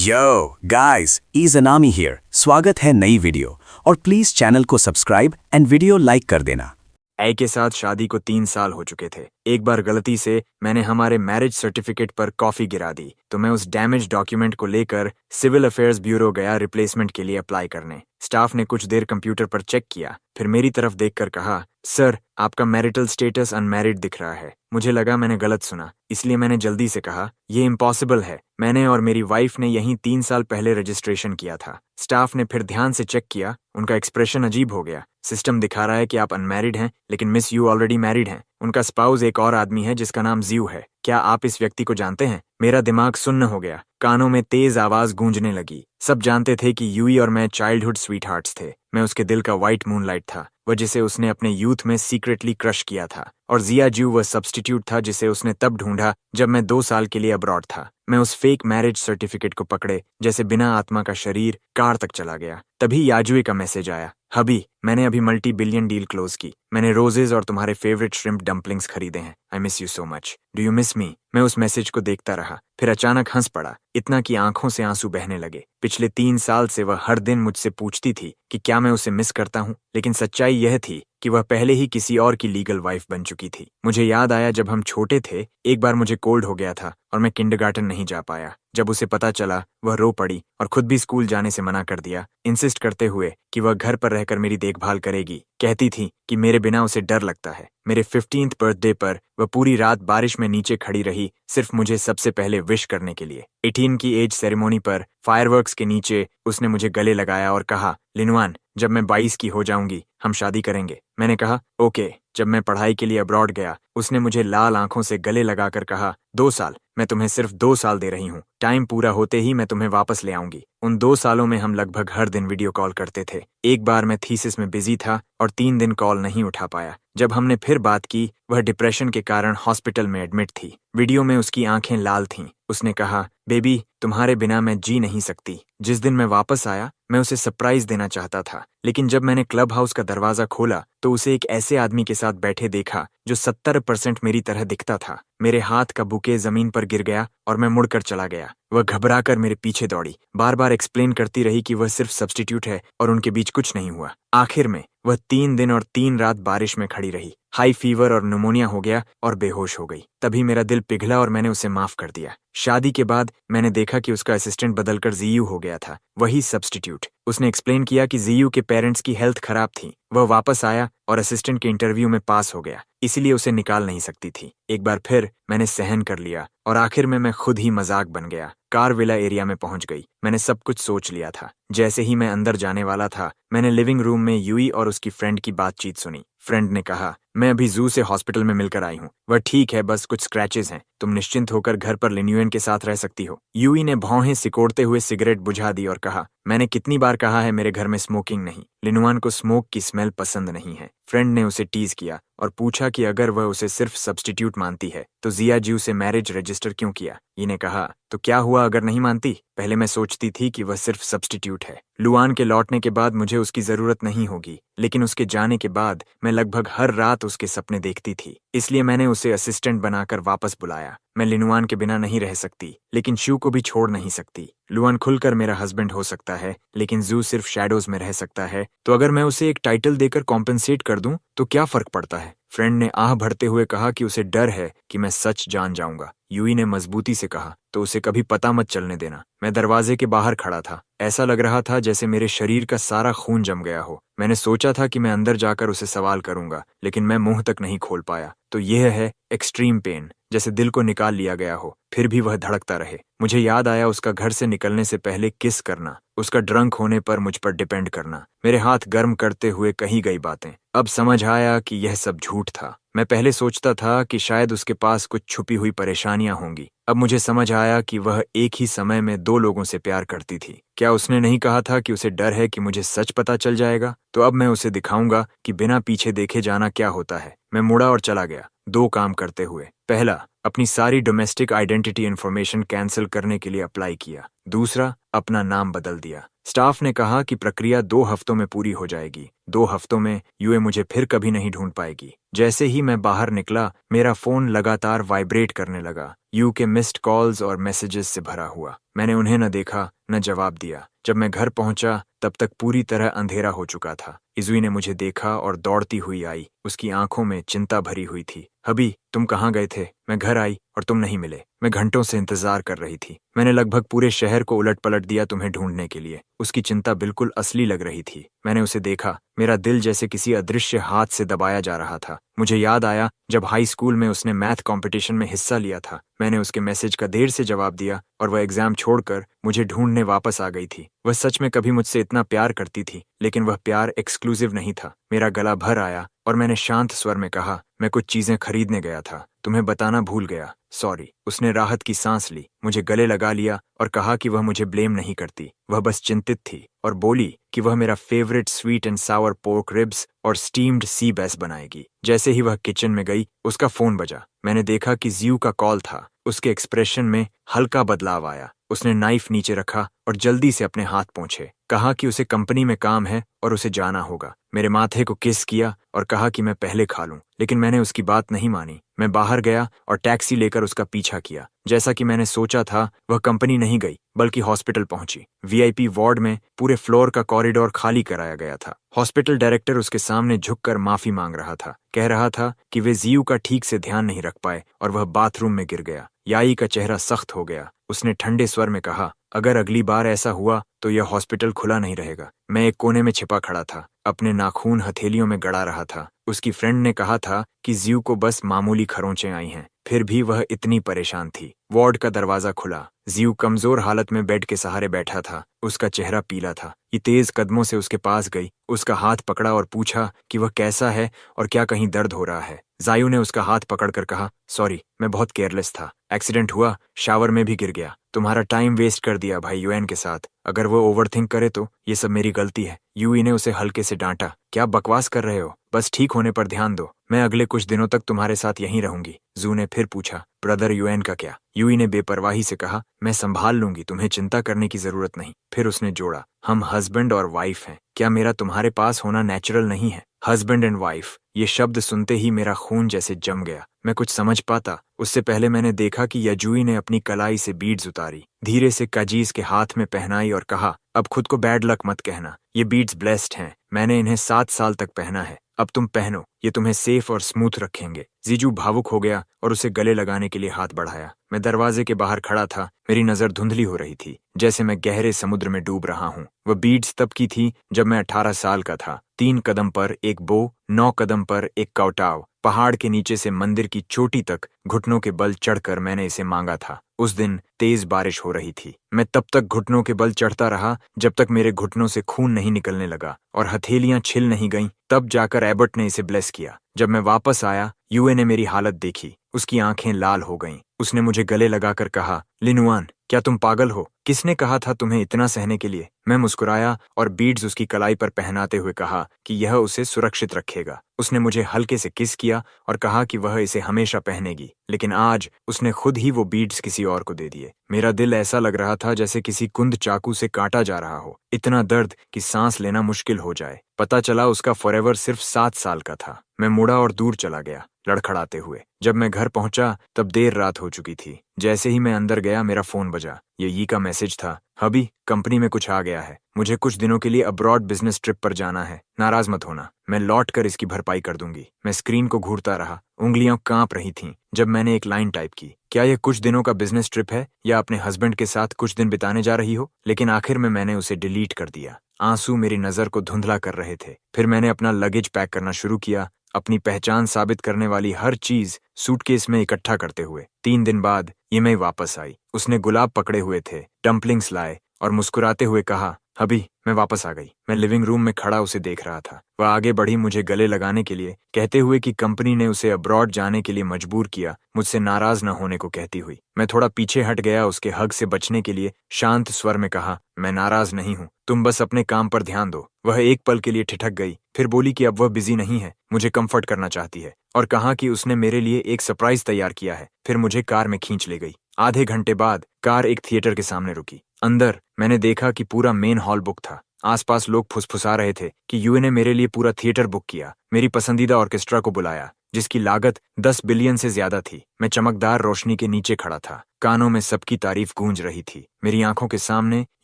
Yo guys, ईज़नामी here. स्वागत है नई वीडियो और प्लीज चैनल को सब्सक्राइब एंड वीडियो लाइक कर देना। ए के साथ शादी को 3 साल हो चुके थे। एक बार गलती से मैंने हमारे मैरिज सर्टिफिकेट पर कॉफी गिरा दी, तो मैं उस डैमेज डॉक्यूमेंट को लेकर सिविल अफेयर्स ब्यूरो गया रिप्लेसमेंट के लिए अप्लाई करने। स्टाफ ने कुछ देर कंप्यूटर पर चेक किया, फिर मेरी तरफ देखकर कहा, सर आपका मैरिटल स्टेटस अनमैरिड दिख रहा है। मुझे लगा मैंने गलत सुना, इसलिए मैंने जल्दी से कहा, ये इम्पॉसिबल है, मैंने और मेरी वाइफ ने यहीं 3 साल पहले रजिस्ट्रेशन किया था। स्टाफ ने फिर ध्यान से चेक किया, उनका एक्सप्रेशन अजीब हो गया। सिस्टम दिखा रहा है कि आप अनमैरिड हैं, लेकिन मिस यू ऑलरेडी मैरिड हैं। उनका स्पाउस एक और आदमी है जिसका नाम जियो है। क्या आप इस व्यक्ति को जानते हैं? मेरा दिमाग सुन्न हो गया, कानों में तेज आवाज गूंजने लगी। सब जानते थे कि यूई और मैं चाइल्डहुड स्वीटहार्ट्स थे। मैं उसके दिल का व्हाइट मूनलाइट था, वह जिसे उसने अपने यूथ में सीक्रेटली क्रश किया था। और जिया जू वह सब्स्टिट्यूट था जिसे उसने तब ढूंढा जब मैं 2 साल के लिए अब्रॉड था। मैं उस फेक मैरिज सर्टिफिकेट को पकड़े जैसे बिना आत्मा का शरीर कार तक चला गया। तभी याजुए का मैसेज आया, हबी मैंने अभी मल्टी बिलियन डील क्लोज की। मैंने रोजेज और तुम्हारे फेवरेट श्रिम्प डम्पलिंग्स खरीदे हैं। I miss you so much. Do you miss मी? मैं उस मैसेज को देखता रहा, फिर अचानक हंस पड़ा, इतना कि आंखों से आंसू बहने लगे। पिछले 3 साल से वह हर दिन मुझसे पूछती थी कि क्या मैं उसे मिस करता हूँ, लेकिन सच्चाई यह थी कि वह पहले ही किसी और की लीगल वाइफ बन चुकी थी। मुझे याद आया जब हम छोटे थे, एक बार मुझे कोल्ड हो गया था और मैं किंडरगार्टन नहीं जा पाया। जब उसे पता चला, वह रो पड़ी और खुद भी स्कूल जाने से मना कर दिया, इंसिस्ट करते हुए कि वह घर पर रहकर मेरी देखभाल करेगी। कहती थी कि मेरे बिना उसे डर लगता है। मेरे 15th बर्थडे पर वह पूरी रात बारिश में नीचे खड़ी रही, सिर्फ मुझे सबसे पहले विश करने के लिए। 18 की एज सेरेमोनी पर फायरवर्क्स के नीचे उसने मुझे गले लगाया और कहा, लिनवान जब मैं 22 की हो जाऊंगी हम शादी करेंगे। मैंने कहा ओके। जब मैं पढ़ाई के लिए अब्रॉड गया, उसने मुझे लाल आंखों से गले लगाकर कहा, 2 साल, मैं तुम्हें सिर्फ 2 साल दे रही हूँ, टाइम पूरा होते ही मैं तुम्हें वापस ले आऊंगी। उन 2 सालों में हम लगभग हर दिन वीडियो कॉल करते थे। एक बार मैं थीसिस में बिजी था और 3 दिन कॉल नहीं उठा पाया। जब हमने फिर बात की, वह डिप्रेशन के कारण हॉस्पिटल में एडमिट थी। वीडियो में उसकी आंखें लाल थीं। उसने कहा, बेबी तुम्हारे बिना मैं जी नहीं सकती। जिस दिन मैं वापस आया, मैं उसे सरप्राइज देना चाहता था, लेकिन जब मैंने क्लब हाउस का दरवाजा खोला तो उसे एक ऐसे आदमी के साथ बैठे देखा जो 70% मेरी तरह दिखता था। मेरे हाथ का बुके जमीन पर गिर गया और मैं मुड़कर चला गया। वह घबराकर मेरे पीछे दौड़ी, बार बार एक्सप्लेन करती रही कि वह सिर्फ सब्स्टिट्यूट है और उनके बीच कुछ नहीं हुआ। आखिर में वह 3 दिन और 3 रात बारिश में खड़ी रही। हाई फीवर और निमोनिया हो गया और बेहोश हो गई। तभी मेरा दिल पिघला और मैंने उसे माफ कर दिया। शादी के बाद मैंने देखा कि उसका असिस्टेंट बदलकर जीयू हो गया था, वही सब्स्टिट्यूट। उसने एक्सप्लेन किया कि जीयू के पेरेंट्स की हेल्थ खराब थी। वह वापस आया और असिस्टेंट के इंटरव्यू में पास हो गया, इसीलिए उसे निकाल नहीं सकती थी। एक बार फिर मैंने सहन कर लिया और आखिर में मैं खुद ही मजाक बन गया। कार विला एरिया में पहुंच गई। मैंने सब कुछ सोच लिया था। जैसे ही मैं अंदर जाने वाला था, मैंने लिविंग रूम में यूई और उसकी फ्रेंड की बातचीत सुनी। फ्रेंड ने कहा, मैं अभी जू से हॉस्पिटल में मिलकर आई हूँ, वह ठीक है, बस कुछ स्क्रैचेस हैं, तुम निश्चिंत होकर घर पर लिन्युएन के साथ रह सकती हो। यूई ने भौहें सिकोड़ते हुए सिगरेट बुझा दी और कहा, मैंने कितनी बार कहा है मेरे घर में स्मोकिंग नहीं। लिनुआन को स्मोक की स्मेल पसंद नहीं है। फ्रेंड ने उसे टीज किया और पूछा कि अगर वह उसे सिर्फ सब्स्टिट्यूट मानती है तो जिया जू से मैरिज रजिस्टर क्यों किया। ने कहा, तो क्या हुआ अगर नहीं मानती? पहले मैं सोचती थी कि वह सिर्फ सब्स्टिट्यूट है। लुआन के लौटने के बाद मुझे उसकी जरूरत नहीं होगी, लेकिन उसके जाने के बाद मैं लगभग हर रात उसके सपने देखती थी। इसलिए मैंने उसे असिस्टेंट बनाकर वापस बुलाया। मैं लिनुआन के बिना नहीं रह सकती, लेकिन शू को भी छोड़ नहीं सकती। लुआन खुलकर मेरा हस्बैंड हो सकता है, लेकिन जू सिर्फ शैडोज में रह सकता है। तो अगर मैं उसे एक टाइटल देकर कॉम्पेंसेट कर दूं तो क्या फर्क पड़ता है? फ्रेंड ने आह भरते हुए कहा कि उसे डर है कि मैं सच जान जाऊंगा। यूई ने मजबूती से कहा, तो उसे कभी पता मत चलने देना। मैं दरवाजे के बाहर खड़ा था। ऐसा लग रहा था जैसे मेरे शरीर का सारा खून जम गया हो। मैंने सोचा था कि मैं अंदर जाकर उसे सवाल करूंगा, लेकिन मैं मुंह तक नहीं खोल पाया। तो यह है एक्सट्रीम पेन, जैसे दिल को निकाल लिया गया हो, फिर भी वह धड़कता रहे। मुझे याद आया उसका घर से निकलने से पहले किस करना, उसका ड्रंक होने पर मुझ पर डिपेंड करना, मेरे हाथ गर्म करते हुए कही गई बातें। अब समझ आया कि यह सब झूठ था। मैं पहले सोचता था कि शायद उसके पास कुछ छुपी हुई परेशानियां होंगी। अब मुझे समझ आया कि वह एक ही समय में 2 लोगों से प्यार करती थी। क्या उसने नहीं कहा था कि उसे डर है कि मुझे सच पता चल जाएगा? तो अब मैं उसे दिखाऊंगा कि बिना पीछे देखे जाना क्या होता है। मैं मुड़ा और चला गया, 2 काम करते हुए। पहला, अपनी सारी डोमेस्टिक आइडेंटिटी इन्फॉर्मेशन कैंसिल करने के लिए अप्लाई किया। दूसरा, अपना नाम बदल दिया। स्टाफ ने कहा कि प्रक्रिया 2 हफ्तों में पूरी हो जाएगी। 2 हफ्तों में यूए मुझे फिर कभी नहीं ढूंढ पाएगी। जैसे ही मैं बाहर निकला, मेरा फोन लगातार वाइब्रेट करने लगा। यू के मिस्ड कॉल्स और मैसेजेस से भरा हुआ। मैंने उन्हें न देखा, न जवाब दिया। जब मैं घर पहुंचा, तब तक पूरी तरह अंधेरा हो चुका था। इजुई ने मुझे देखा और दौड़ती हुई आई। उसकी आंखों में चिंता भरी हुई थी। हबी, तुम कहाँ गए थे? मैं घर आई और तुम नहीं मिले। मैं घंटों से इंतजार कर रही थी। मैंने लगभग पूरे शहर को उलट पलट दिया तुम्हें ढूंढने के लिए। उसकी चिंता बिल्कुल असली लग रही थी। मैंने उसे देखा। मेरा दिल जैसे किसी अदृश्य हाथ से दबाया जा रहा था। मुझे याद आया जब हाई स्कूल में उसने मैथ कंपटीशन में हिस्सा लिया था। मैंने उसके मैसेज का देर से जवाब दिया और वह एग्जाम छोड़कर मुझे ढूंढने वापस आ गई थी। वह सच में कभी मुझसे इतना प्यार करती थी, लेकिन वह प्यार एक्सक्लूसिव नहीं था। मेरा गला भर आया और मैंने शांत स्वर में कहा, मैं कुछ चीजें खरीदने गया था, तुम्हें बताना भूल गया, सॉरी। उसने राहत की सांस ली, मुझे गले लगा लिया और कहा कि वह मुझे ब्लेम नहीं करती, वह बस चिंतित थी, और बोली कि वह मेरा favourite sweet and Sawar pork ribs और स्टीम्ड सी बैस बनाएगी। जैसे ही वह किचन में गई, उसका फोन बजा। मैंने देखा कि जियू का कॉल था। उसके एक्सप्रेशन में हल्का बदलाव आया। उसने नाइफ नीचे रखा और जल्दी से अपने हाथ पोंछे। कहा कि उसे कंपनी में काम है और उसे जाना होगा। मेरे माथे को किस किया और कहा कि मैं पहले खा लूं, लेकिन मैंने उसकी बात नहीं मानी। मैं बाहर गया और टैक्सी लेकर उसका पीछा किया। जैसा कि मैंने सोचा था, वह कंपनी नहीं गई बल्कि हॉस्पिटल पहुंची। वीआईपी वार्ड में पूरे फ्लोर का कॉरिडोर खाली कराया गया था। हॉस्पिटल डायरेक्टर उसके सामने झुककर माफी मांग रहा था। कह रहा था कि वे जियू का ठीक से ध्यान नहीं रख पाए और वह बाथरूम में गिर गया। याई का चेहरा सख्त हो गया। उसने ठंडे स्वर में कहा, अगर अगली बार ऐसा हुआ तो यह हॉस्पिटल खुला नहीं रहेगा। मैं एक कोने में छिपा खड़ा था, अपने नाखून हथेलियों में गड़ा रहा था। उसकी फ्रेंड ने कहा था कि जियू को बस मामूली खरोंचें आई हैं, फिर भी वह इतनी परेशान थी। वार्ड का दरवाजा खुला। जियू कमजोर हालत में बेड के सहारे बैठा था। उसका चेहरा पीला था। ये तेज कदमों से उसके पास गई, उसका हाथ पकड़ा और पूछा कि वह कैसा है और क्या कहीं दर्द हो रहा है। जायू ने उसका हाथ पकड़कर कहा, सॉरी, मैं बहुत केयरलेस था। एक्सीडेंट हुआ, शावर में भी गिर गया। तुम्हारा टाइम वेस्ट कर दिया भाई यूएन के साथ। अगर वो ओवरथिंक करे तो ये सब मेरी गलती है। यूई ने उसे हल्के से डांटा, क्या बकवास कर रहे हो? बस ठीक होने पर ध्यान दो। मैं अगले कुछ दिनों तक तुम्हारे साथ यहीं रहूंगी। जू ने फिर पूछा, ब्रदर यूएन का क्या? यूई ने बेपरवाही से कहा, मैं संभाल लूंगी, तुम्हें चिंता करने की जरूरत नहीं। फिर उसने जोड़ा, हम हस्बैंड और वाइफ हैं, क्या मेरा तुम्हारे पास होना नेचुरल नहीं है? हस्बैंड एंड वाइफ, ये शब्द सुनते ही मेरा खून जैसे जम गया। मैं कुछ समझ पाता उससे पहले मैंने देखा कि यजुई ने अपनी कलाई से बीड्स उतारी, धीरे से काजीज के हाथ में पहनाई और कहा, अब खुद को बैड लक मत कहना, ये बीड्स ब्लेस्ड हैं। मैंने इन्हें 7 साल तक पहना है। अब तुम पहनो, ये तुम्हें सेफ और स्मूथ रखेंगे। जीजू भावुक हो गया और उसे गले लगाने के लिए हाथ बढ़ाया। मैं दरवाजे के बाहर खड़ा था। मेरी नजर धुंधली हो रही थी, जैसे मैं गहरे समुद्र में डूब रहा हूँ। वह बीड्स तब की थी जब मैं 18 साल का था। 3 कदम पर एक बो, 9 कदम पर एक कौटाव। पहाड़ के नीचे से मंदिर की चोटी तक घुटनों के बल चढ़कर मैंने इसे मांगा था। उस दिन तेज बारिश हो रही थी। मैं तब तक घुटनों के बल चढ़ता रहा जब तक मेरे घुटनों से खून नहीं निकलने लगा और हथेलियां छिल नहीं गईं। तब जाकर एबर्ट ने इसे ब्लेस किया। जब मैं वापस आया, यूए ने मेरी हालत देखी। उसकी आंखें लाल हो गईं। उसने मुझे गले लगाकर कहा, लिनुआन, क्या तुम पागल हो? किसने कहा था तुम्हें इतना सहने के लिए? मैं मुस्कुराया और बीड्स उसकी कलाई पर पहनाते हुए कहा कि यह उसे सुरक्षित रखेगा। उसने मुझे हल्के से किस किया और कहा कि वह इसे हमेशा पहनेगी, लेकिन आज उसने खुद ही वो बीड्स किसी और को दे दिए। मेरा दिल ऐसा लग रहा था जैसे किसी कुंद चाकू से काटा जा रहा हो। इतना दर्द कि सांस लेना मुश्किल हो जाए। पता चला उसका फॉरएवर सिर्फ 7 साल का था। मैं मुड़ा और दूर चला गया, लड़खड़ाते हुए। जब मैं घर पहुंचा तब देर रात हो चुकी थी। जैसे ही मैं अंदर गया, मेरा फोन बजा। ये यी का मैसेज था, हबी, कंपनी में कुछ आ गया है। मुझे कुछ दिनों के लिए अब्रॉड बिजनेस ट्रिप पर जाना है। नाराज मत होना, मैं लौट कर इसकी भरपाई कर दूंगी। मैं स्क्रीन को घूरता रहा। उंगलियां कांप रही थीं जब मैंने एक लाइन टाइप की, क्या यह कुछ दिनों का बिजनेस ट्रिप है या अपने हस्बैंड के साथ कुछ दिन बिताने जा रही हो? लेकिन आखिर में मैंने उसे डिलीट कर दिया। आंसू मेरी नजर को धुंधला कर रहे थे। फिर मैंने अपना लगेज पैक करना शुरू किया, अपनी पहचान साबित करने वाली हर चीज सूटकेस में इकट्ठा करते हुए। 3 दिन बाद ये मैं वापस आई। उसने गुलाब पकड़े हुए थे, डम्पलिंग्स लाए और मुस्कुराते हुए कहा, अभी मैं वापस आ गई। मैं लिविंग रूम में खड़ा उसे देख रहा था। वह आगे बढ़ी मुझे गले लगाने के लिए, कहते हुए कि कंपनी ने उसे अब्रॉड जाने के लिए मजबूर किया, मुझसे नाराज न होने को कहती हुई। मैं थोड़ा पीछे हट गया, उसके हग से बचने के लिए शांत स्वर में कहा, मैं नाराज नहीं हूँ, तुम बस अपने काम पर ध्यान दो। वह एक पल के लिए ठिठक गई, फिर बोली कि अब वह बिजी नहीं है, मुझे कंफर्ट करना चाहती है, और कहा कि उसने मेरे लिए एक सरप्राइज तैयार किया है। फिर मुझे कार में खींच ले गई। आधे घंटे बाद कार एक थिएटर के सामने रुकी। अंदर मैंने देखा कि पूरा मेन हॉल बुक था। आसपास लोग फुसफुसा रहे थे कि यूए ने मेरे लिए पूरा थिएटर बुक किया, मेरी पसंदीदा ऑर्केस्ट्रा को बुलाया, जिसकी लागत 10 बिलियन से ज्यादा थी। मैं चमकदार रोशनी के नीचे खड़ा था, कानों में सबकी तारीफ गूंज रही थी। मेरी आंखों के सामने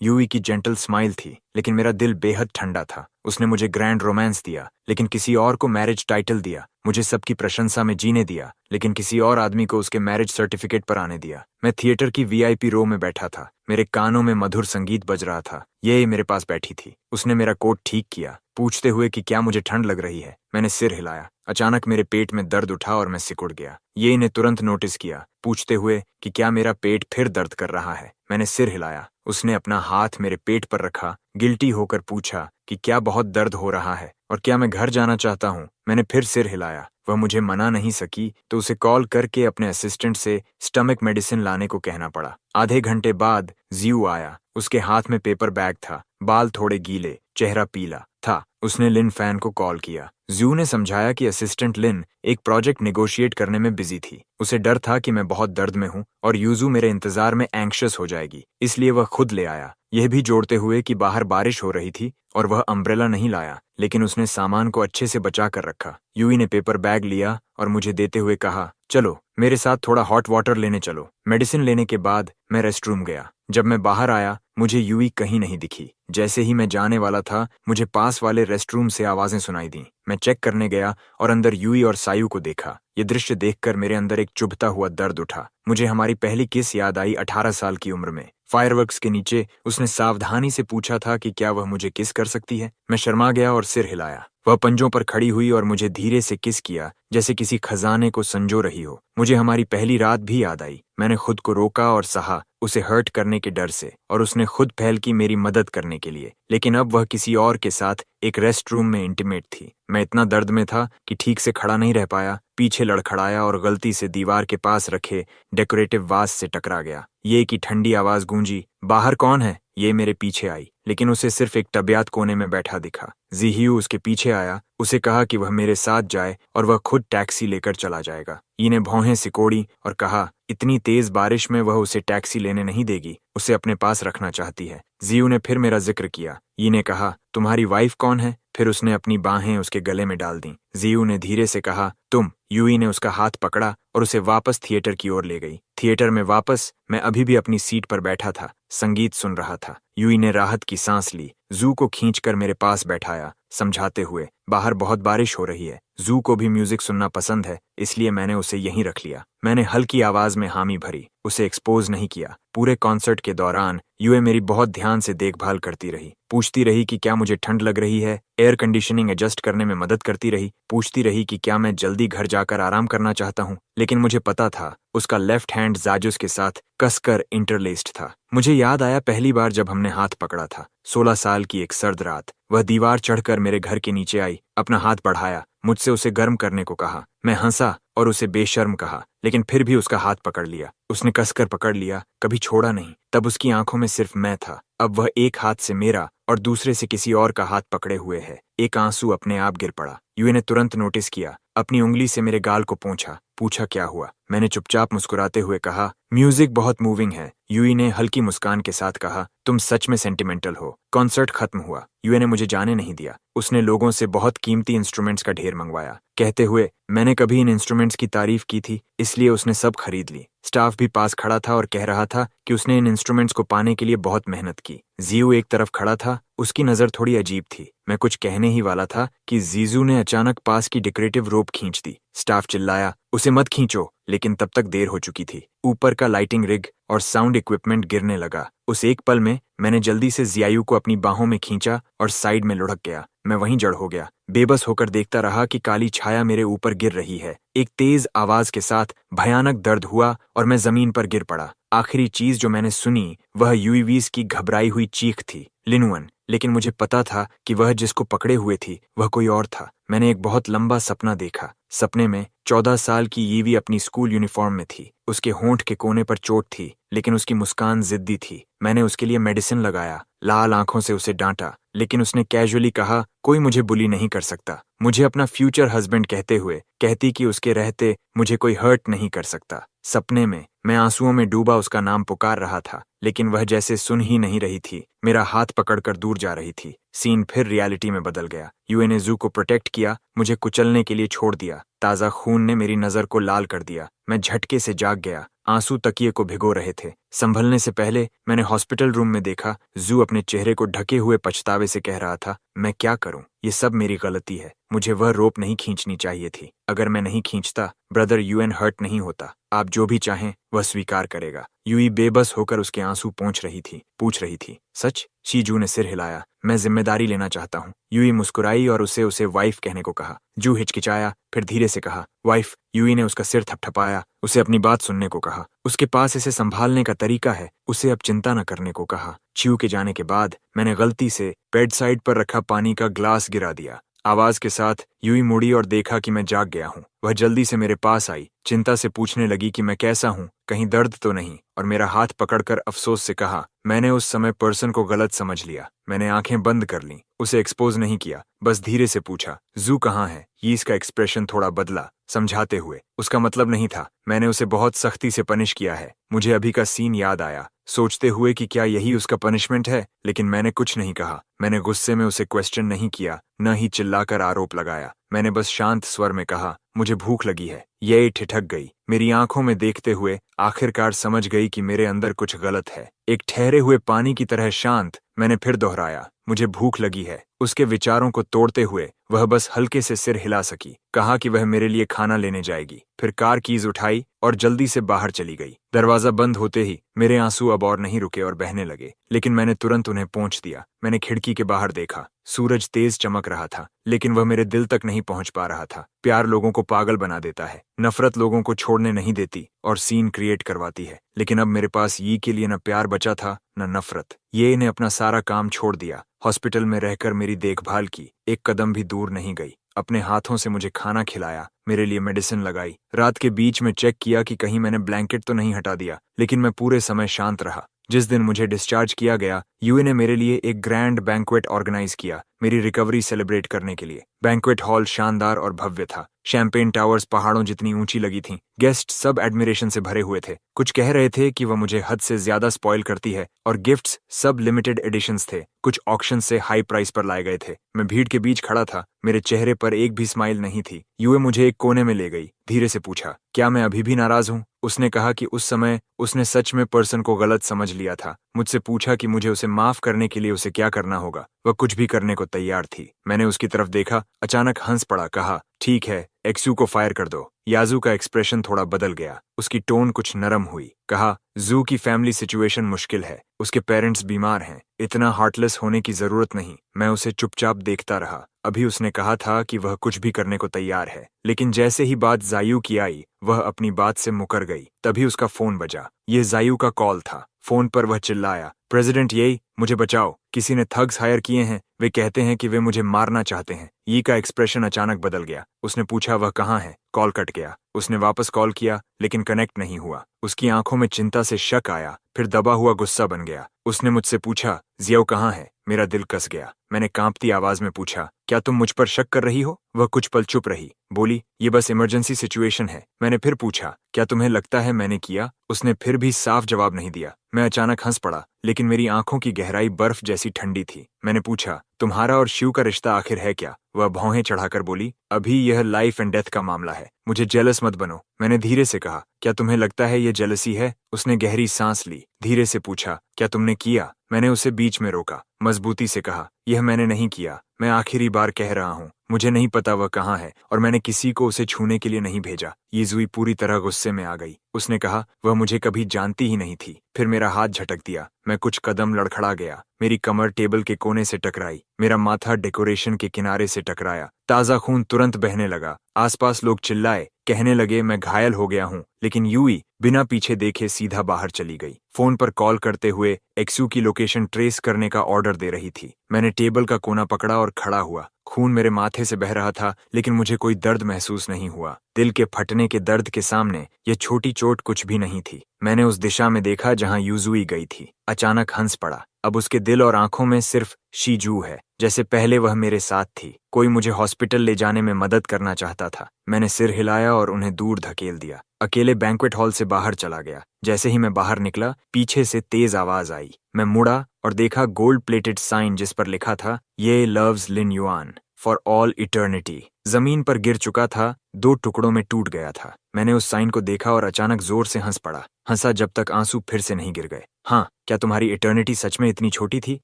यूई की जेंटल स्माइल थी, लेकिन मेरा दिल बेहद ठंडा था। उसने मुझे ग्रैंड रोमांस दिया, लेकिन किसी और को मैरिज टाइटल दिया। मुझे सबकी प्रशंसा में जीने दिया, लेकिन किसी और आदमी को उसके मैरिज सर्टिफिकेट पर आने दिया। मैं थिएटर की वीआईपी रो में बैठा था, मेरे कानों में मधुर संगीत बज रहा था। ये मेरे पास बैठी थी। उसने मेरा कोट ठीक किया, पूछते हुए कि क्या मुझे ठंड लग रही है। मैंने सिर हिलाया। अचानक मेरे पेट में दर्द उठा और मैं सिकुड़ गया। ये ने तुरंत नोटिस किया, पूछते हुए कि क्या मेरा पेट फिर दर्द कर रहा है। मैंने सिर हिलाया। उसने अपना हाथ मेरे पेट पर रखा, गिल्टी होकर पूछा कि क्या बहुत दर्द हो रहा है और क्या मैं घर जाना चाहता हूँ। मैंने फिर सिर हिलाया। वह मुझे मना नहीं सकी, तो उसे कॉल करके अपने असिस्टेंट से स्टमक मेडिसिन लाने को कहना पड़ा। आधे घंटे बाद जियू आया। उसके हाथ में पेपर बैग था, बाल थोड़े गीले, चेहरा पीला था। उसने लिन फैन को कॉल किया। जियू ने समझाया कि असिस्टेंट लिन एक प्रोजेक्ट नेगोशिएट करने में बिजी थी। उसे डर था कि मैं बहुत दर्द में हूँ और यूजू मेरे इंतजार में एंग्शियस हो जाएगी, इसलिए वह खुद ले आया। यह भी जोड़ते हुए कि बाहर बारिश हो रही थी और वह अम्ब्रेला नहीं लाया, लेकिन उसने सामान को अच्छे से बचा कर रखा। यूई ने पेपर बैग लिया और मुझे देते हुए कहा, चलो मेरे साथ थोड़ा हॉट वाटर लेने चलो। मेडिसिन लेने के बाद मैं रेस्टरूम गया। जब मैं बाहर आया, मुझे यूई कहीं नहीं दिखी। जैसे ही मैं जाने वाला था, मुझे पास वाले रेस्टरूम से आवाजें सुनाई दी। मैं चेक करने गया और अंदर यूई और सायू को देखा। ये दृश्य देखकर मेरे अंदर एक चुभता हुआ दर्द उठा। मुझे हमारी पहली किस याद आई, 18 साल की उम्र में। फायरवर्क्स के नीचे उसने सावधानी से पूछा था कि क्या वह मुझे किस कर सकती है। मैं शर्मा गया और सिर हिलाया। वह पंजों पर खड़ी हुई और मुझे धीरे से किस किया, जैसे किसी खजाने को संजो रही हो। मुझे हमारी पहली रात भी याद आई। मैंने खुद को रोका और सहा, उसे हर्ट करने के डर से, और उसने खुद पहल की मेरी मदद करने के लिए। लेकिन अब वह किसी और के साथ एक रेस्ट रूम में इंटीमेट थी। मैं इतना दर्द में था कि ठीक से खड़ा नहीं रह पाया, पीछे लड़खड़ाया और गलती से दीवार के पास रखे डेकोरेटिव वास से टकरा गया। ये की ठंडी आवाज गूंजी, बाहर कौन है? ये मेरे पीछे आई, लेकिन उसे सिर्फ एक टबियात कोने में बैठा दिखा। जिहियू उसके पीछे आया। उसे कहा कि वह मेरे साथ जाए और वह खुद टैक्सी लेकर चला जाएगा। ई ने भौहें सिकोड़ी और कहा, इतनी तेज बारिश में वह उसे टैक्सी लेने नहीं देगी, उसे अपने पास रखना चाहती है। जियू ने फिर मेरा जिक्र किया। ई ने कहा, तुम्हारी वाइफ कौन है? फिर उसने अपनी बाहें उसके गले में डाल दी। जियू ने धीरे से कहा, तुम। यूई ने उसका हाथ पकड़ा और उसे वापस थिएटर की ओर ले गई। थिएटर में वापस मैं अभी भी अपनी सीट पर बैठा था, संगीत सुन रहा था। यूई ने राहत की सांस ली, जू को खींचकर मेरे पास बैठाया, समझाते हुए, बाहर बहुत बारिश हो रही है। जू को भी म्यूजिक सुनना पसंद है, इसलिए मैंने उसे यहीं रख लिया। मैंने हल्की आवाज में हामी भरी, उसे एक्सपोज नहीं किया। पूरे कॉन्सर्ट के दौरान यूए मेरी बहुत ध्यान से देखभाल करती रही। पूछती रही कि क्या मुझे ठंड लग रही है, एयर कंडीशनिंग एडजस्ट करने में मदद करती रही। पूछती रही कि क्या मैं जल्दी घर जाकर आराम करना चाहता हूँ, लेकिन मुझे पता था उसका लेफ्ट हैंड जाजुस के साथ कसकर इंटरलेस्ड था। मुझे याद आया पहली बार जब हमने हाथ पकड़ा था, 16 साल की एक सर्द रात। वह दीवार चढ़कर मेरे घर के नीचे आई, अपना हाथ बढ़ाया, मुझसे उसे गर्म करने को कहा। मैं हंसा और उसे बेशर्म कहा, लेकिन फिर भी उसका हाथ पकड़ लिया। उसने कसकर पकड़ लिया, कभी छोड़ा नहीं। तब उसकी आंखों में सिर्फ मैं था। अब वह एक हाथ से मेरा और दूसरे से किसी और का हाथ पकड़े हुए है। एक आंसू अपने आप गिर पड़ा। यूए ने तुरंत नोटिस किया, अपनी उंगली से मेरे गाल को पोंछा, पूछा क्या हुआ। मैंने चुपचाप मुस्कुराते हुए कहा, म्यूजिक बहुत मूविंग है। यूई ने हल्की मुस्कान के साथ कहा, तुम सच में सेंटिमेंटल हो। कॉन्सर्ट खत्म हुआ। यूए ने मुझे जाने नहीं दिया। उसने लोगों से बहुत कीमती इंस्ट्रूमेंट्स का ढेर मंगवाया, कहते हुए मैंने कभी इन इंस्ट्रूमेंट्स की तारीफ की थी, इसलिए उसने सब खरीद ली। स्टाफ भी पास खड़ा था और कह रहा था कि उसने इन इंस्ट्रूमेंट्स को पाने के लिए बहुत मेहनत की। जियू एक तरफ खड़ा था, उसकी नजर थोड़ी अजीब थी। मैं कुछ कहने ही वाला था कि जीजू ने अचानक पास की डेकोरेटिव रोप खींच दी। स्टाफ चिल्लाया, उसे मत खींचो, लेकिन तब तक देर हो चुकी थी। ऊपर का लाइटिंग रिग और साउंड इक्विपमेंट गिरने लगा। उस एक पल में मैंने जल्दी से जियायू को अपनी बाहों में खींचा और साइड में लुढ़क गया। मैं वहीं जड़ हो गया, बेबस होकर देखता रहा कि काली छाया मेरे ऊपर गिर रही है। एक तेज आवाज के साथ भयानक दर्द हुआ और मैं जमीन पर गिर पड़ा। आखिरी चीज जो मैंने सुनी वह यूईवीज की घबराई हुई चीख थी, लिनुअन। लेकिन मुझे पता था कि वह जिसको पकड़े हुए थी वह कोई और था। मैंने एक बहुत लंबा सपना देखा। सपने में 14 साल की यीवी अपनी स्कूल यूनिफॉर्म में थी। उसके होंठ के कोने पर चोट थी, लेकिन उसकी मुस्कान जिद्दी थी। मैंने उसके लिए मेडिसिन लगाया, लाल आंखों से उसे डांटा, लेकिन उसने कैजुअली कहा, कोई मुझे बुली नहीं कर सकता। मुझे अपना फ्यूचर हस्बैंड कहते हुए कहती कि उसके रहते मुझे कोई हर्ट नहीं कर सकता। सपने में मैं आंसुओं में डूबा उसका नाम पुकार रहा था, लेकिन वह जैसे सुन ही नहीं रही थी। मेरा हाथ पकड़कर दूर जा रही थी। सीन फिर रियलिटी में बदल गया। यूए ने जू को प्रोटेक्ट किया, मुझे कुचलने के लिए छोड़ दिया। ताज़ा खून ने मेरी नज़र को लाल कर दिया। मैं झटके से जाग गया। आंसू तकिए को भिगो रहे थे। संभलने से पहले मैंने हॉस्पिटल रूम में देखा, जू अपने चेहरे को ढके हुए पछतावे से कह रहा था, मैं क्या करूं? ये सब मेरी गलती है। मुझे वह रोप नहीं खींचनी चाहिए थी। अगर मैं नहीं खींचता, ब्रदर यूएन हर्ट नहीं होता। आप जो भी चाहें वह स्वीकार करेगा। यूई बेबस होकर उसके आंसू पूछ रही थी। सच? शीजू ने सिर हिलाया। मैं जिम्मेदारी लेना चाहता हूँ। यूई मुस्कुराई और उसे वाइफ कहने को कहा। जू हिचकिचाया, फिर धीरे से कहा, वाइफ। यूई ने उसका सिर थपथपाया, उसे अपनी बात सुनने को कहा। उसके पास इसे संभालने का तरीका है, उसे अब चिंता न करने को कहा। च्यू के जाने के बाद मैंने गलती से बेड साइड पर रखा पानी का ग्लास गिरा दिया। आवाज के साथ यूई मुड़ी और देखा कि मैं जाग गया हूँ। वह जल्दी से मेरे पास आई, चिंता से पूछने लगी कि मैं कैसा हूँ, कहीं दर्द तो नहीं, और मेरा हाथ पकड़कर अफसोस से कहा, मैंने उस समय पर्सन को गलत समझ लिया। मैंने आंखें बंद कर लीं, उसे एक्सपोज नहीं किया, बस धीरे से पूछा, जू कहाँ है? यीस का एक्सप्रेशन थोड़ा बदला, समझाते हुए। उसका मतलब नहीं था, मैंने उसे बहुत सख्ती से पनिश किया है। मुझे अभी का सीन याद आया, सोचते हुए कि क्या यही उसका पनिशमेंट है, लेकिन मैंने कुछ नहीं कहा। मैंने गुस्से में उसे क्वेश्चन नहीं किया, न ही चिल्लाकर आरोप लगाया। मैंने बस शांत स्वर में कहा, मुझे भूख लगी है। ये ठिठक गई। मेरी आंखों में देखते हुए आखिरकार समझ गई कि मेरे अंदर कुछ गलत है। एक ठहरे हुए पानी की तरह शांत मैंने फिर दोहराया, मुझे भूख लगी है। उसके विचारों को तोड़ते हुए वह बस हल्के से सिर हिला सकी। कहा कि वह मेरे लिए खाना लेने जाएगी। फिर कार कीज उठाई और जल्दी से बाहर चली गई। दरवाजा बंद होते ही मेरे आंसू अब और नहीं रुके और बहने लगे, लेकिन मैंने तुरंत उन्हें पोंछ दिया। मैंने खिड़की के बाहर देखा। सूरज तेज चमक रहा था, लेकिन वह मेरे दिल तक नहीं पहुंच पा रहा था। प्यार लोगों को पागल बना देता है, नफरत लोगों को छोड़ने नहीं देती और सीन क्रिएट करवाती है। लेकिन अब मेरे पास यी के लिए न प्यार बचा था न नफरत। ये ने अपना सारा काम छोड़ दिया। हॉस्पिटल में रहकर मेरी देखभाल की, एक कदम भी दूर नहीं गई। अपने हाथों से मुझे खाना खिलाया, मेरे लिए मेडिसिन लगाई। रात के बीच में चेक किया कि कहीं मैंने ब्लैंकेट तो नहीं हटा दिया, लेकिन मैं पूरे समय शांत रहा। जिस दिन मुझे डिस्चार्ज किया गया, यूए ने मेरे लिए एक ग्रैंड बैंक्वेट ऑर्गेनाइज किया, मेरी रिकवरी सेलिब्रेट करने के लिए। बैंक्वेट हॉल शानदार और भव्य था। शैंपेन टावर्स पहाड़ों जितनी ऊंची लगी थीं। गेस्ट सब एडमिरेशन से भरे हुए थे। कुछ कह रहे थे कि वह मुझे हद से ज्यादा स्पॉइल करती है, और गिफ्ट्स सब लिमिटेड एडिशंस थे। कुछ ऑक्शन से हाई प्राइस पर लाए गए थे। मैं भीड़ के बीच खड़ा था, मेरे चेहरे पर एक भी स्माइल नहीं थी। यूए मुझे एक कोने में ले गई, धीरे से पूछा, क्या मैं अभी भी नाराज हूँ? उसने कहा कि उस समय उसने सच में पर्सन को गलत समझ लिया था। मुझसे पूछा कि मुझे उसे माफ करने के लिए उसे क्या करना होगा। वह कुछ भी करने को तैयार थी। मैंने उसकी तरफ देखा, अचानक हंस पड़ा, कहा, ठीक है, एक्सू को फायर कर दो। याजू का एक्सप्रेशन थोड़ा बदल गया, उसकी टोन कुछ नरम हुई। कहा, जू की फैमिली सिचुएशन मुश्किल है, उसके पेरेंट्स बीमार हैं, इतना हार्टलेस होने की जरूरत नहीं। मैं उसे चुपचाप देखता रहा। अभी उसने कहा था कि वह कुछ भी करने को तैयार है, लेकिन जैसे ही बात जायू की आई, वह अपनी बात से मुकर गई। तभी उसका फोन बजा। ये जायू का कॉल था। फोन पर वह चिल्लाया, प्रेसिडेंट येई, मुझे बचाओ, किसी ने थग्स हायर किए हैं, वे कहते हैं कि वे मुझे मारना चाहते हैं। यी का एक्सप्रेशन अचानक बदल गया। उसने पूछा, वह कहाँ है? कॉल कट गया। उसने वापस कॉल किया, लेकिन कनेक्ट नहीं हुआ। उसकी आंखों में चिंता से शक आया, फिर दबा हुआ गुस्सा बन गया। उसने मुझसे पूछा, जियाओ कहाँ है? मेरा दिल कस गया। मैंने कांपती आवाज में पूछा, क्या तुम मुझ पर शक कर रही हो? वह कुछ पल चुप रही, बोली, ये बस इमरजेंसी सिचुएशन है। मैंने फिर पूछा, क्या तुम्हें लगता है मैंने किया? उसने फिर भी साफ जवाब नहीं दिया। मैं अचानक हंस पड़ा, लेकिन मेरी आंखों की गहराई बर्फ जैसी ठंडी थी। मैंने पूछा, तुम्हारा और शिव का रिश्ता आखिर है क्या? वह भौहें चढ़ाकर बोली, अभी यह लाइफ एंड डेथ का मामला है, मुझे जेलस मत बनो। मैंने धीरे से कहा, क्या तुम्हें लगता है ये जेलसी है? उसने गहरी सांस ली, धीरे से पूछा, क्या तुमने किया? मैंने उसे बीच में रोका, मजबूती से कहा, यह मैंने नहीं किया। मैं आखिरी बार कह रहा हूँ, मुझे नहीं पता वह कहाँ है, और मैंने किसी को उसे छूने के लिए नहीं भेजा। यीजुई पूरी तरह गुस्से में आ गई। उसने कहा, वह मुझे कभी जानती ही नहीं थी। फिर मेरा हाथ झटक दिया। मैं कुछ कदम लड़खड़ा गया। मेरी कमर टेबल के कोने से टकराई, मेरा माथा डेकोरेशन के किनारे से टकराया। ताजा खून तुरंत बहने लगा। आसपास लोग चिल्लाए, कहने लगे मैं घायल हो गया हूँ। लेकिन यूई बिना पीछे देखे सीधा बाहर चली गई। फोन पर कॉल करते हुए एक्सू की लोकेशन ट्रेस करने का ऑर्डर दे रही थी। मैंने टेबल का कोना पकड़ा और खड़ा हुआ। खून मेरे माथे से बह रहा था, लेकिन मुझे कोई दर्द महसूस नहीं हुआ। दिल के फटने के दर्द के सामने यह छोटी चोट कुछ भी नहीं थी। मैंने उस दिशा में देखा जहां यूजुई गई थी। अचानक हंस पड़ा। अब उसके दिल और आंखों में सिर्फ शीजू है, जैसे पहले वह मेरे साथ थी। कोई मुझे हॉस्पिटल ले जाने में मदद करना चाहता था। मैंने सिर हिलाया और उन्हें दूर धकेल दिया। अकेले बैंक्वेट हॉल से बाहर चला गया। जैसे ही मैं बाहर निकला, पीछे से तेज आवाज आई। मैं मुड़ा और देखा गोल्ड प्लेटेड साइन जिस पर लिखा था, ये loves Lin Yuan for all eternity. जमीन पर गिर चुका था, 2 टुकड़ों में टूट गया था। मैंने उस साइन को देखा और अचानक जोर से हंस पड़ा। हंसा जब तक आंसू फिर से नहीं गिर गए। हाँ, क्या तुम्हारी इटर्निटी सच में इतनी छोटी थी?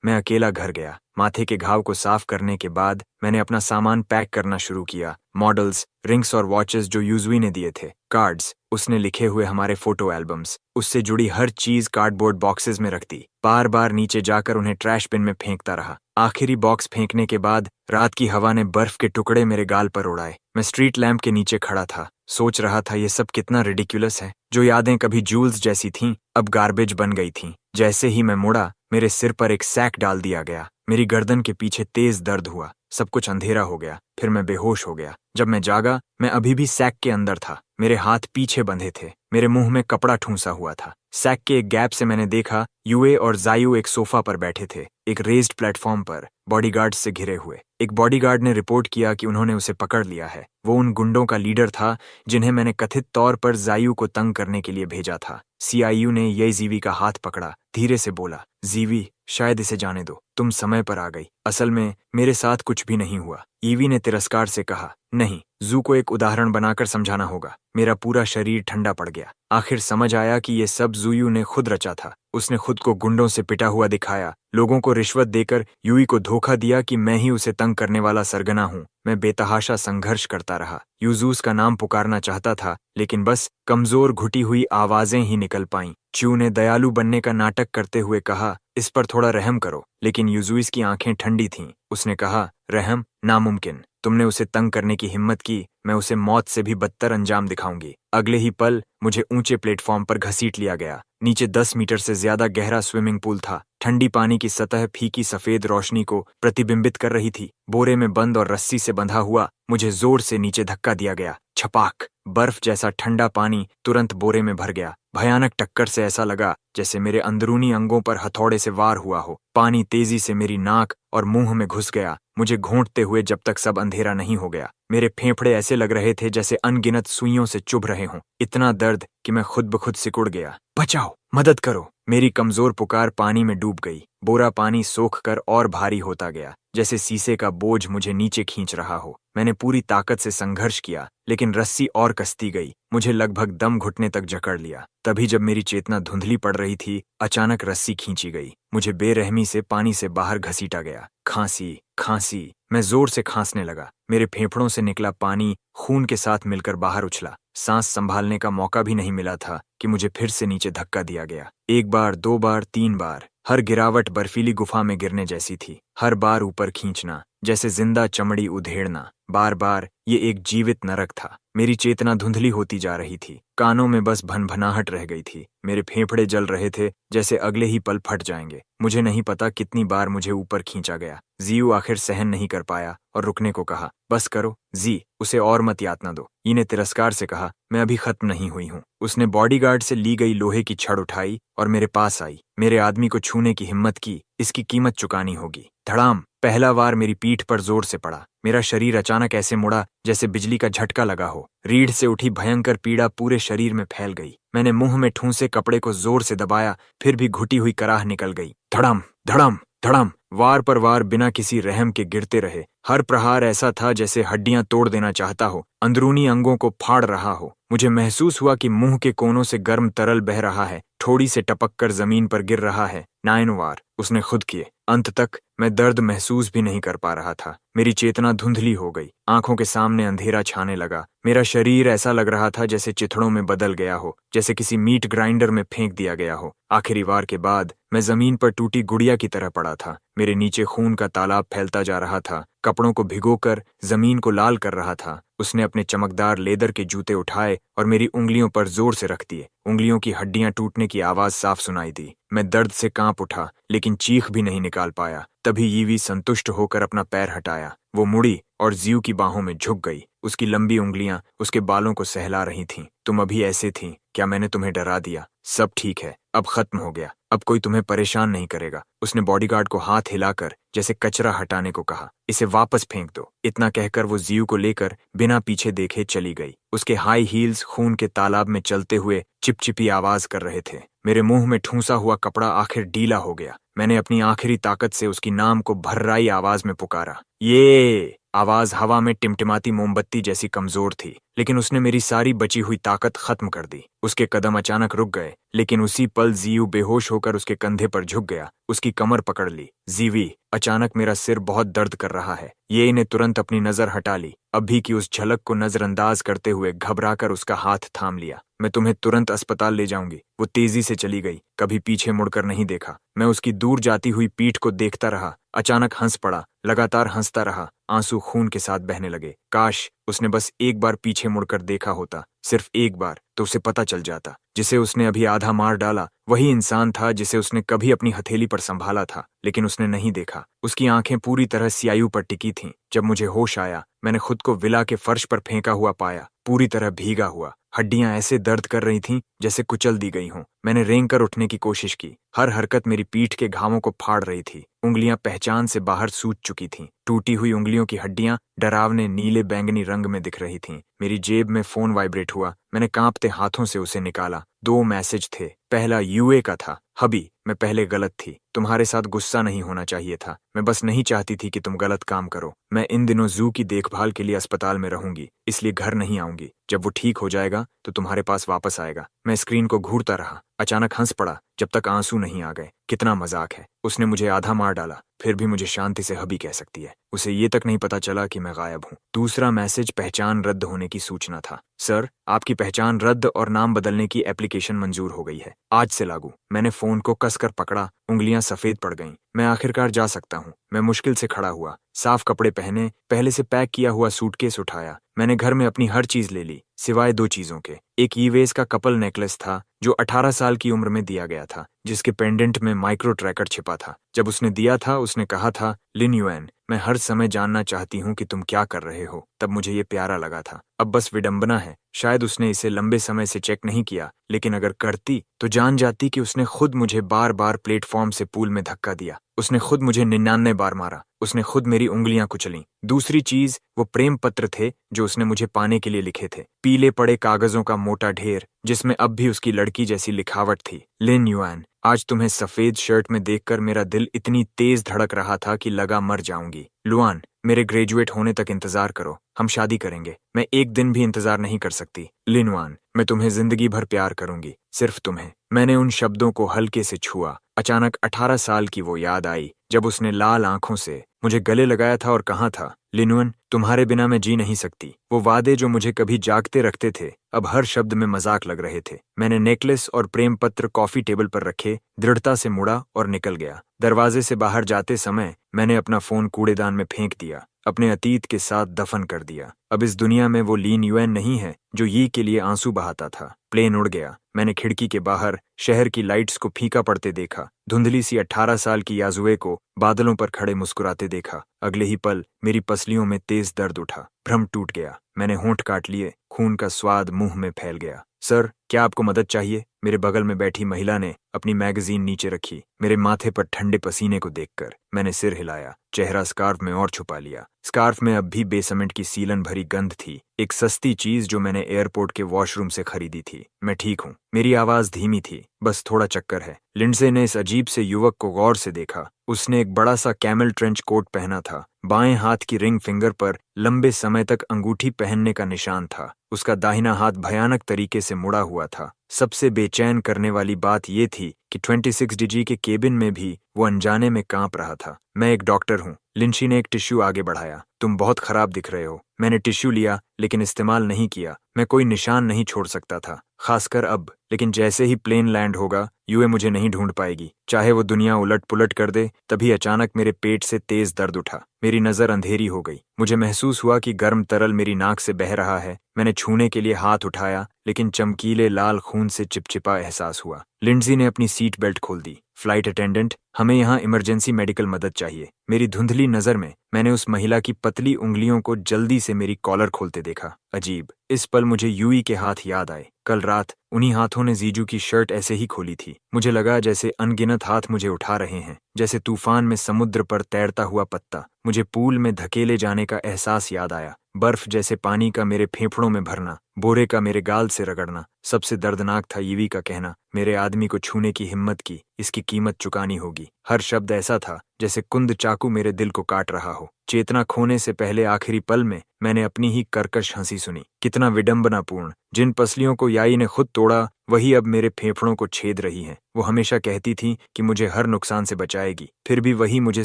मैं अकेला घर गया। माथे के घाव को साफ करने के बाद मैंने अपना सामान पैक करना शुरू किया। मॉडल्स, रिंग्स और वॉचेस जो यूजुई ने दिए थे, कार्ड्स, उसने लिखे हुए हमारे फोटो एल्बम्स, उससे जुड़ी हर चीज कार्डबोर्ड बॉक्सेस में रख दी। बार बार नीचे जाकर उन्हें ट्रैश बिन में फेंकता रहा। आखिरी बॉक्स फेंकने के बाद रात की हवा ने बर्फ के टुकड़े मेरे गाल पर उड़ाए। मैं स्ट्रीट लैंप के नीचे खड़ा था, सोच रहा था ये सब कितना रिडिकुलस है। जो यादें कभी जूल्स जैसी थीं, अब गार्बेज बन गई थीं। जैसे ही मैं मुड़ा, मेरे सिर पर एक सैक डाल दिया गया। मेरी गर्दन के पीछे तेज दर्द हुआ। सब कुछ अंधेरा हो गया। फिर मैं बेहोश हो गया। जब मैं जागा, मैं अभी भी सैक के अंदर था। मेरे हाथ पीछे बंधे थे। मेरे मुंह में कपड़ा ठूंसा हुआ था। सैक के एक गैप से मैंने देखा यूए और जायू एक सोफा पर बैठे थे, एक रेज्ड प्लेटफॉर्म पर, बॉडीगार्ड्स से घिरे हुए। एक बॉडीगार्ड ने रिपोर्ट किया कि उन्होंने उसे पकड़ लिया है। वो उन गुंडों का लीडर था जिन्हें मैंने कथित तौर पर जायू को तंग करने के लिए भेजा था। सीआईयू ने ये जीवी का हाथ पकड़ा, धीरे से बोला, जीवी, शायद इसे जाने दो, तुम समय पर आ गई। असल में मेरे साथ कुछ भी नहीं हुआ। ईवी ने तिरस्कार से कहा, नहीं, जू को एक उदाहरण बनाकर समझाना होगा। मेरा पूरा शरीर ठंडा पड़ गया। आखिर समझ आया कि ये सब जुयू ने खुद रचा था। उसने खुद को गुंडों से पिटा हुआ दिखाया, लोगों को रिश्वत देकर यूई को धोखा दिया कि मैं ही उसे तंग करने वाला सरगना हूँ। मैं बेतहाशा संघर्ष करता रहा। यूजूस का नाम पुकारना चाहता था, लेकिन बस कमजोर घुटी हुई आवाजें ही निकल पाईं। च्यू ने दयालु बनने का नाटक करते हुए कहा, इस पर थोड़ा रहम करो, लेकिन यूजुइस की आंखें ठंडी थीं। उसने कहा, रहम नामुमकिन। तुमने उसे तंग करने की हिम्मत की, मैं उसे मौत से भी बदतर अंजाम दिखाऊंगी। अगले ही पल मुझे ऊंचे प्लेटफॉर्म पर घसीट लिया गया। नीचे 10 मीटर से ज्यादा गहरा स्विमिंग पूल था। ठंडी पानी की सतह फीकी सफेद रोशनी को प्रतिबिंबित कर रही थी। बोरे में बंद और रस्सी से बंधा हुआ मुझे जोर से नीचे धक्का दिया गया। छपाक! बर्फ जैसा ठंडा पानी तुरंत बोरे में भर गया। भयानक टक्कर से ऐसा लगा जैसे मेरे अंदरूनी अंगों पर हथौड़े से वार हुआ हो। पानी तेजी से मेरी नाक और मुंह में घुस गया, मुझे घोंटते हुए जब तक सब अंधेरा नहीं हो गया। मेरे फेफड़े ऐसे लग रहे थे जैसे अनगिनत सुइयों से चुभ रहे हों। इतना दर्द कि मैं खुद ब खुद सिकुड़ गया। बचाओ, मदद करो! मेरी कमजोर पुकार पानी में डूब गई। बोरा पानी सोख कर और भारी होता गया, जैसे शीशे का बोझ मुझे नीचे खींच रहा हो। मैंने पूरी ताकत से संघर्ष किया, लेकिन रस्सी और कसती गई। मुझे लगभग दम घुटने तक जकड़ लिया। तभी जब मेरी चेतना धुंधली पड़ रही थी, अचानक रस्सी खींची गई। मुझे बेरहमी से पानी से बाहर घसीटा गया। खांसी, खांसी। मैं जोर से खांसने लगा। मेरे फेफड़ों से निकला पानी खून के साथ मिलकर बाहर उछला। सांस संभालने का मौका भी नहीं मिला था कि मुझे फिर से नीचे धक्का दिया गया। 1 बार, 2 बार, 3 बार। हर गिरावट बर्फीली गुफा में गिरने जैसी थी। हर बार ऊपर खींचना, जैसे जिंदा चमड़ी उधेड़ना। बार बार ये एक जीवित नरक था। मेरी चेतना धुंधली होती जा रही थी। कानों में बस भनभनाहट रह गई थी। मेरे फेफड़े जल रहे थे, जैसे अगले ही पल फट जाएंगे। मुझे नहीं पता कितनी बार मुझे ऊपर खींचा गया। जीयू आखिर सहन नहीं कर पाया और रुकने को कहा। बस करो जी, उसे और मत यातना दो। ई ने तिरस्कार से कहा, मैं अभी खत्म नहीं हुई हूँ। उसने बॉडीगार्ड से ली गई लोहे की छड़ उठाई और मेरे पास आई। मेरे आदमी को छूने की हिम्मत की, इसकी कीमत चुकानी होगी। धड़ाम! पहला वार मेरी पीठ पर जोर से पड़ा। मेरा शरीर अचानक ऐसे मुड़ा जैसे बिजली का झटका लगा हो। रीढ़ से उठी भयंकर पीड़ा पूरे शरीर में फैल गई। मैंने मुंह में ठूंसे कपड़े को जोर से दबाया, फिर भी घुटी हुई कराह निकल गई। धड़म, धड़म, धड़म! वार पर वार बिना किसी रहम के गिरते रहे। हर प्रहार ऐसा था जैसे हड्डियां तोड़ देना चाहता हो, अंदरूनी अंगों को फाड़ रहा हो। मुझे महसूस हुआ कि मुंह के कोनों से गर्म तरल बह रहा है, ठोड़ी से टपक कर जमीन पर गिर रहा है। 9 वार उसने खुद किए। अंत तक मैं दर्द महसूस भी नहीं कर पा रहा था। मेरी चेतना धुंधली हो गई। आंखों के सामने अंधेरा छाने लगा। मेरा शरीर ऐसा लग रहा था जैसे चिथड़ों में बदल गया हो, जैसे किसी मीट ग्राइंडर में फेंक दिया गया हो। आखिरी वार के बाद मैं जमीन पर टूटी गुड़िया की तरह पड़ा था। मेरे नीचे खून का तालाब फैलता जा रहा था, कपड़ों को भिगोकर जमीन को लाल कर रहा था। उसने अपने चमकदार लेदर के जूते उठाए और मेरी उंगलियों पर जोर से रख दिए। उंगलियों की हड्डियां टूटने की आवाज साफ सुनाई दी। मैं दर्द से कांप उठा, लेकिन चीख भी नहीं निकाल पाया। तभी यीवी संतुष्ट होकर अपना पैर हटाया। वो मुड़ी और जीव की बाहों में झुक गई। उसकी लंबी उंगलियां उसके बालों को सहला रही थीं। तुम अभी ऐसे थीं, क्या मैंने तुम्हें डरा दिया? सब ठीक है, अब खत्म हो गया, अब कोई तुम्हें परेशान नहीं करेगा। उसने बॉडीगार्ड को हाथ हिलाकर जैसे कचरा हटाने को कहा। इसे वापस फेंक दो। इतना कहकर वो जीव को लेकर बिना पीछे देखे चली गई। उसके हाई हील्स खून के तालाब में चलते हुए चिपचिपी आवाज कर रहे थे। मेरे मुंह में ठूंसा हुआ कपड़ा आखिर ढीला हो गया। मैंने अपनी आखिरी ताकत से उसकी नाम को भर्राई आवाज में पुकारा। ये आवाज हवा में टिमटिमाती मोमबत्ती जैसी कमजोर थी, लेकिन उसने मेरी सारी बची हुई ताकत खत्म कर दी। उसके कदम अचानक रुक गए, लेकिन उसी पल जीव बेहोश होकर उसके कंधे पर झुक गया। उसकी कमर पकड़ ली। जीवी, अचानक मेरा सिर बहुत दर्द कर रहा है। ये ने तुरंत अपनी नजर हटा ली। अभी की उस झलक को नजरअंदाज करते हुए घबराकर उसका हाथ थाम लिया। मैं तुम्हें तुरंत अस्पताल ले जाऊंगी। वो तेजी से चली गई, कभी पीछे मुड़कर नहीं देखा। मैं उसकी दूर जाती हुई पीठ को देखता रहा। अचानक हंस पड़ा, लगातार हंसता रहा। आंसू खून के साथ बहने लगे। काश उसने बस एक बार पीछे मुड़कर देखा होता, सिर्फ एक बार, तो उसे पता चल जाता। जिसे उसने अभी आधा मार डाला वही इंसान था जिसे उसने कभी अपनी हथेली पर संभाला था, लेकिन उसने नहीं देखा। उसकी आंखें पूरी तरह स्यायु पर टिकी थीं। जब मुझे होश आया, मैंने खुद को विला के फर्श पर फेंका हुआ पाया, पूरी तरह भीगा हुआ। हड्डियां ऐसे दर्द कर रही थीं जैसे कुचल दी गई हों। मैंने रेंग कर उठने की कोशिश की। हर हरकत मेरी पीठ के घावों को फाड़ रही थी। उंगलियां पहचान से बाहर सूज चुकी थीं। टूटी हुई उंगलियों की हड्डियां डरावने नीले बैंगनी रंग में दिख रही थीं। मेरी जेब में फोन वाइब्रेट हुआ। मैंने कांपते हाथों से उसे निकाला। 2 मैसेज थे। पहला यूए का था। हबी, मैं पहले गलत थी। तुम्हारे साथ गुस्सा नहीं होना चाहिए था। मैं बस नहीं चाहती थी कि तुम गलत काम करो। मैं इन दिनों जू की देखभाल के लिए अस्पताल में रहूंगी, इसलिए घर नहीं आऊंगी। जब वो ठीक हो जाएगा तो तुम्हारे पास वापस आएगा। मैं स्क्रीन को घूरता रहा। अचानक हंस पड़ा जब तक आंसू नहीं आ गए। कितना मजाक है। उसने मुझे आधा मार डाला, फिर भी मुझे शांति से हबी कह सकती है। उसे ये तक नहीं पता चला कि मैं गायब हूँ। दूसरा मैसेज पहचान रद्द होने की सूचना था। सर, आपकी पहचान रद्द और नाम बदलने की एप्लीकेशन मंजूर हो गई है, आज से लागू। मैंने फोन को कसकर पकड़ा, उंगलियां सफेद पड़ गईं। मैं आखिरकार जा सकता हूँ। मैं मुश्किल से खड़ा हुआ, साफ कपड़े पहने, पहले से पैक किया हुआ सूटकेस उठाया। मैंने घर में अपनी हर चीज ले ली, सिवाय 2 चीजों के। एक ईवेस का कपल नेकलेस था जो 18 साल की उम्र में दिया गया था, जिसके पेंडेंट में माइक्रो ट्रैकर छिपा था। जब उसने दिया था, उसने कहा था, लिन युएन, मैं हर समय जानना चाहती हूँ कि तुम क्या कर रहे हो। तब मुझे ये प्यारा लगा था। अब बस विडंबना है, शायद उसने इसे लंबे समय से चेक नहीं किया, लेकिन अगर करती तो जान जाती कि उसने खुद मुझे बार बार प्लेटफॉर्म से पूल में धक्का दिया। उसने खुद मुझे 99 बार मारा। उसने खुद मेरी उंगलियां कुचलीं। दूसरी चीज वो प्रेम पत्र थे जो उसने मुझे पाने के लिए लिखे थे। पीले पड़े कागजों का मोटा ढेर, जिसमें अब भी उसकी लड़की जैसी लिखावट थी। लिन युएन, आज तुम्हें सफेद शर्ट में देखकर मेरा दिल इतनी तेज धड़क रहा था कि लगा मर जाऊंगी। लुआन, मेरे ग्रेजुएट होने तक इंतजार करो, हम शादी करेंगे। मैं एक दिन भी इंतजार नहीं कर सकती। लिनवान, मैं तुम्हें जिंदगी भर प्यार करूंगी, सिर्फ तुम्हें। मैंने उन शब्दों को हल्के से छुआ। अचानक 18 साल की वो याद आई जब उसने लाल आंखों से मुझे गले लगाया था और कहा था, लिनवन, तुम्हारे बिना मैं जी नहीं सकती। वो वादे जो मुझे कभी जागते रखते थे, अब हर शब्द में मजाक लग रहे थे। मैंने नेकलेस और प्रेम पत्र कॉफी टेबल पर रखे, दृढ़ता से मुड़ा और निकल गया। दरवाजे से बाहर जाते समय मैंने अपना फोन कूड़ेदान में फेंक दिया, अपने अतीत के साथ दफन कर दिया। अब इस दुनिया में वो लीन युएन नहीं है जो यी के लिए आंसू बहाता था। प्लेन उड़ गया। मैंने खिड़की के बाहर शहर की लाइट्स को फीका पड़ते देखा। धुंधली सी 18 साल की याजुए को बादलों पर खड़े मुस्कुराते देखा। अगले ही पल मेरी पसलियों में तेज दर्द उठा। भ्रम टूट गया। मैंने होंठ काट लिए। खून का स्वाद मुंह में फैल गया। सर, क्या आपको मदद चाहिए? मेरे बगल में बैठी महिला ने अपनी मैगजीन नीचे रखी। मेरे माथे पर ठंडे पसीने को देखकर मैंने सिर हिलाया, चेहरा स्कार्फ में और छुपा लिया। स्कार्फ में अब भी बेसमेंट की सीलन भरी गंध थी, एक सस्ती चीज जो मैंने एयरपोर्ट के वॉशरूम से खरीदी थी। मैं ठीक हूँ। मेरी आवाज धीमी थी, बस थोड़ा चक्कर है। लिंडसे ने इस अजीब से युवक को गौर से देखा। उसने एक बड़ा सा कैमल ट्रेंच कोट पहना था। बाएं हाथ की रिंग फिंगर पर लंबे समय तक अंगूठी पहनने का निशान था। उसका दाहिना हाथ भयानक तरीके से मुड़ा हुआ था। सबसे बेचैन करने वाली बात यह थी कि 26 डीजी के केबिन में भी वो अनजाने में कांप रहा था। मैं एक डॉक्टर हूँ। लिंशी ने एक टिश्यू आगे बढ़ाया। तुम बहुत खराब दिख रहे हो। मैंने टिश्यू लिया, लेकिन इस्तेमाल नहीं किया। मैं कोई निशान नहीं छोड़ सकता था। खासकर अब। लेकिन जैसे ही प्लेन लैंड होगा, यूए मुझे नहीं ढूंढ पाएगी, चाहे वो दुनिया उलट पुलट कर दे। तभी अचानक मेरे पेट से तेज दर्द उठा। मेरी नजर अंधेरी हो गई। मुझे महसूस हुआ कि गर्म तरल मेरी नाक से बह रहा है। मैंने छूने के लिए हाथ उठाया, लेकिन चमकीले लाल खून से चिपचिपा एहसास हुआ। लिंडजी ने अपनी सीट बेल्ट खोल दी। फ्लाइट अटेंडेंट, हमें यहाँ इमरजेंसी मेडिकल मदद चाहिए। मेरी धुंधली नजर में मैंने उस महिला की पतली उंगलियों को जल्दी से मेरी कॉलर खोलते देखा। अजीब, इस पल मुझे यूई के हाथ याद आए। कल रात उन्हीं हाथों ने जीजू की शर्ट ऐसे ही खोली थी। मुझे लगा जैसे अनगिनत हाथ मुझे उठा रहे हैं, जैसे तूफान में समुद्र पर तैरता हुआ पत्ता। मुझे पूल में धकेले जाने का एहसास याद आया। बर्फ जैसे पानी का मेरे फेफड़ों में भरना, बोरे का मेरे गाल से रगड़ना। सबसे दर्दनाक था यूई का कहना, मेरे आदमी को छूने की हिम्मत की, इसकी कीमत चुकानी होगी। हर शब्द ऐसा था जैसे कुंद चाकू मेरे दिल को काट रहा हो। चेतना खोने से पहले आखिरी पल में मैंने अपनी ही कर्कश हंसी सुनी। कितना विडंबनापूर्ण। जिन पसलियों को याई ने खुद तोड़ा, वही अब मेरे फेफड़ों को छेद रही हैं। वो हमेशा कहती थी कि मुझे हर नुकसान से बचाएगी, फिर भी वही मुझे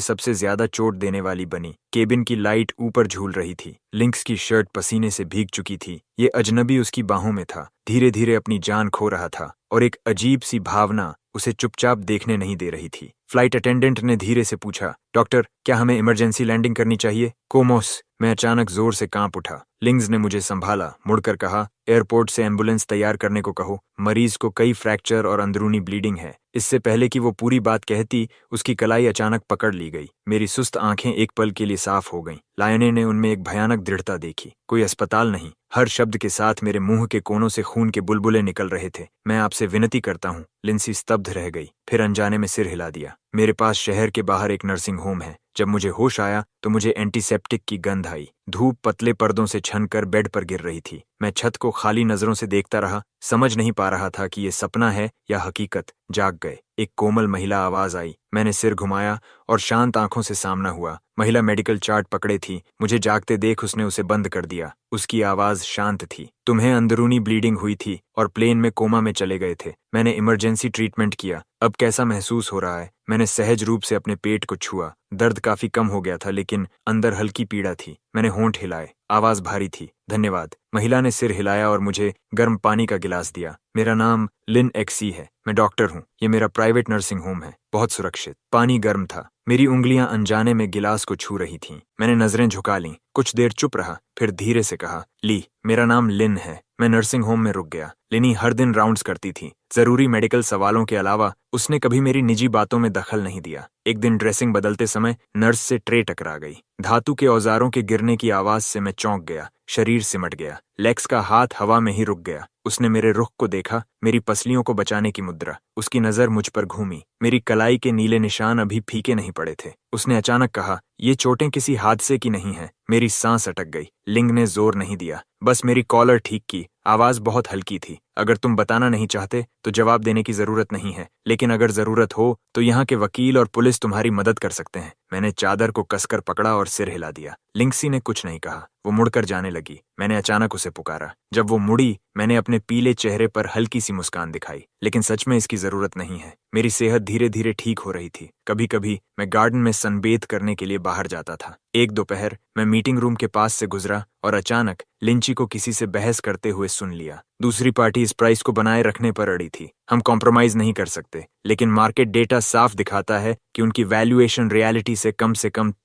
सबसे ज्यादा चोट देने वाली बनी। केबिन की लाइट ऊपर झूल रही थी। लिंक्स की शर्ट पसीने से भीग चुकी थी। ये अजनबी उसकी बाहों में था, धीरे धीरे अपनी जान खो रहा था, और एक अजीब सी भावना उसे चुपचाप देखने नहीं दे रही थी। फ्लाइट अटेंडेंट ने धीरे से पूछा, डॉक्टर, क्या हमें इमरजेंसी लैंडिंग करनी चाहिए? कोमोस। मैं अचानक जोर से कांप उठा। लिंग्स ने मुझे संभाला, मुड़कर कहा, एयरपोर्ट से एम्बुलेंस तैयार करने को कहो। मरीज को कई फ्रैक्चर और अंदरूनी ब्लीडिंग है। इससे पहले कि वो पूरी बात कहती, उसकी कलाई अचानक पकड़ ली गई। मेरी सुस्त आंखें एक पल के लिए साफ हो गईं। लायने ने उनमें एक भयानक दृढ़ता देखी। कोई अस्पताल नहीं। हर शब्द के साथ मेरे मुंह के कोनों से खून के बुलबुले निकल रहे थे। मैं आपसे विनती करता हूँ। लिंसी स्तब्ध रह गई, फिर अनजाने में सिर हिला दिया। मेरे पास शहर के बाहर एक नर्सिंग होम है। जब मुझे होश आया तो मुझे एंटीसेप्टिक की गंध आई। धूप पतले पर्दों से छनकर बेड पर गिर रही थी। मैं छत को खाली नजरों से देखता रहा, समझ नहीं पा रहा था कि ये सपना है या हकीकत। जाग गए। एक कोमल महिला आवाज आई। मैंने सिर घुमाया और शांत आंखों से सामना हुआ। महिला मेडिकल चार्ट पकड़े थी। मुझे जागते देख उसने उसे बंद कर दिया। उसकी आवाज शांत थी। तुम्हें अंदरूनी ब्लीडिंग हुई थी और प्लेन में कोमा में चले गए थे। मैंने इमरजेंसी ट्रीटमेंट किया। अब कैसा महसूस हो रहा है? मैंने सहज रूप से अपने पेट को छुआ। दर्द काफी कम हो गया था, लेकिन अंदर हल्की पीड़ा थी। मैंने होंठ हिलाए। आवाज भारी थी। धन्यवाद। महिला ने सिर हिलाया और मुझे गर्म पानी का गिलास दिया। मेरा नाम लिन एक्सी है। मैं डॉक्टर हूँ। ये मेरा प्राइवेट नर्सिंग होम है, बहुत सुरक्षित। पानी गर्म था। मेरी उंगलियां अनजाने में गिलास को छू रही थीं। मैंने नजरें झुका लीं। कुछ देर चुप रहा, फिर धीरे से कहा, ली, मेरा नाम लिन है। मैं नर्सिंग होम में रुक गया। लिनी हर दिन राउंड्स करती थी। जरूरी मेडिकल सवालों के अलावा उसने कभी मेरी निजी बातों में दखल नहीं दिया। एक दिन ड्रेसिंग बदलते समय नर्स से ट्रे टकरा गई। धातु के औजारों के गिरने की आवाज से मैं चौंक गया। शरीर सिमट गया। लेक्स का हाथ हवा में ही रुक गया। उसने मेरे रुख को देखा, मेरी पसलियों को बचाने की मुद्रा। उसकी नजर मुझ पर घूमी। मेरी कलाई के नीले निशान अभी फीके नहीं पड़े थे। उसने अचानक कहा, ये चोटें किसी हादसे की नहीं है। मेरी सांस अटक गई। लिंग ने जोर नहीं दिया, बस मेरी कॉलर ठीक की। आवाज बहुत हल्की थी। अगर तुम बताना नहीं चाहते तो जवाब देने की जरूरत नहीं है, लेकिन अगर जरूरत हो तो यहाँ के वकील और पुलिस तुम्हारी मदद कर सकते हैं। मैंने चादर को कसकर पकड़ा और सिर हिला दिया। लिंक्सी ने कुछ नहीं कहा। वो मुड़कर जाने लगी। मैंने अचानक उसे पुकारा। जब वो मुड़ी, मैंने अपने पीले चेहरे पर हल्की सी मुस्कान दिखाई। लेकिन सच में इसकी जरूरत नहीं है। मेरी सेहत धीरे धीरे ठीक हो रही थी। कभी कभी मैं गार्डन में सनबेथ करने के लिए बाहर जाता था। एक दोपहर मैं मीटिंग रूम के पास से गुजरा और अचानक लिंची को किसी से बहस करते हुए सुन लिया। दूसरी पार्टी इस प्राइस को बनाए रखने पर अड़ी थी। हम कॉम्प्रोमाइज नहीं कर सकते, लेकिन मार्केट डेटा साफ दिखाता है कि उनकी वैल्यूएशन रियलिटी से कम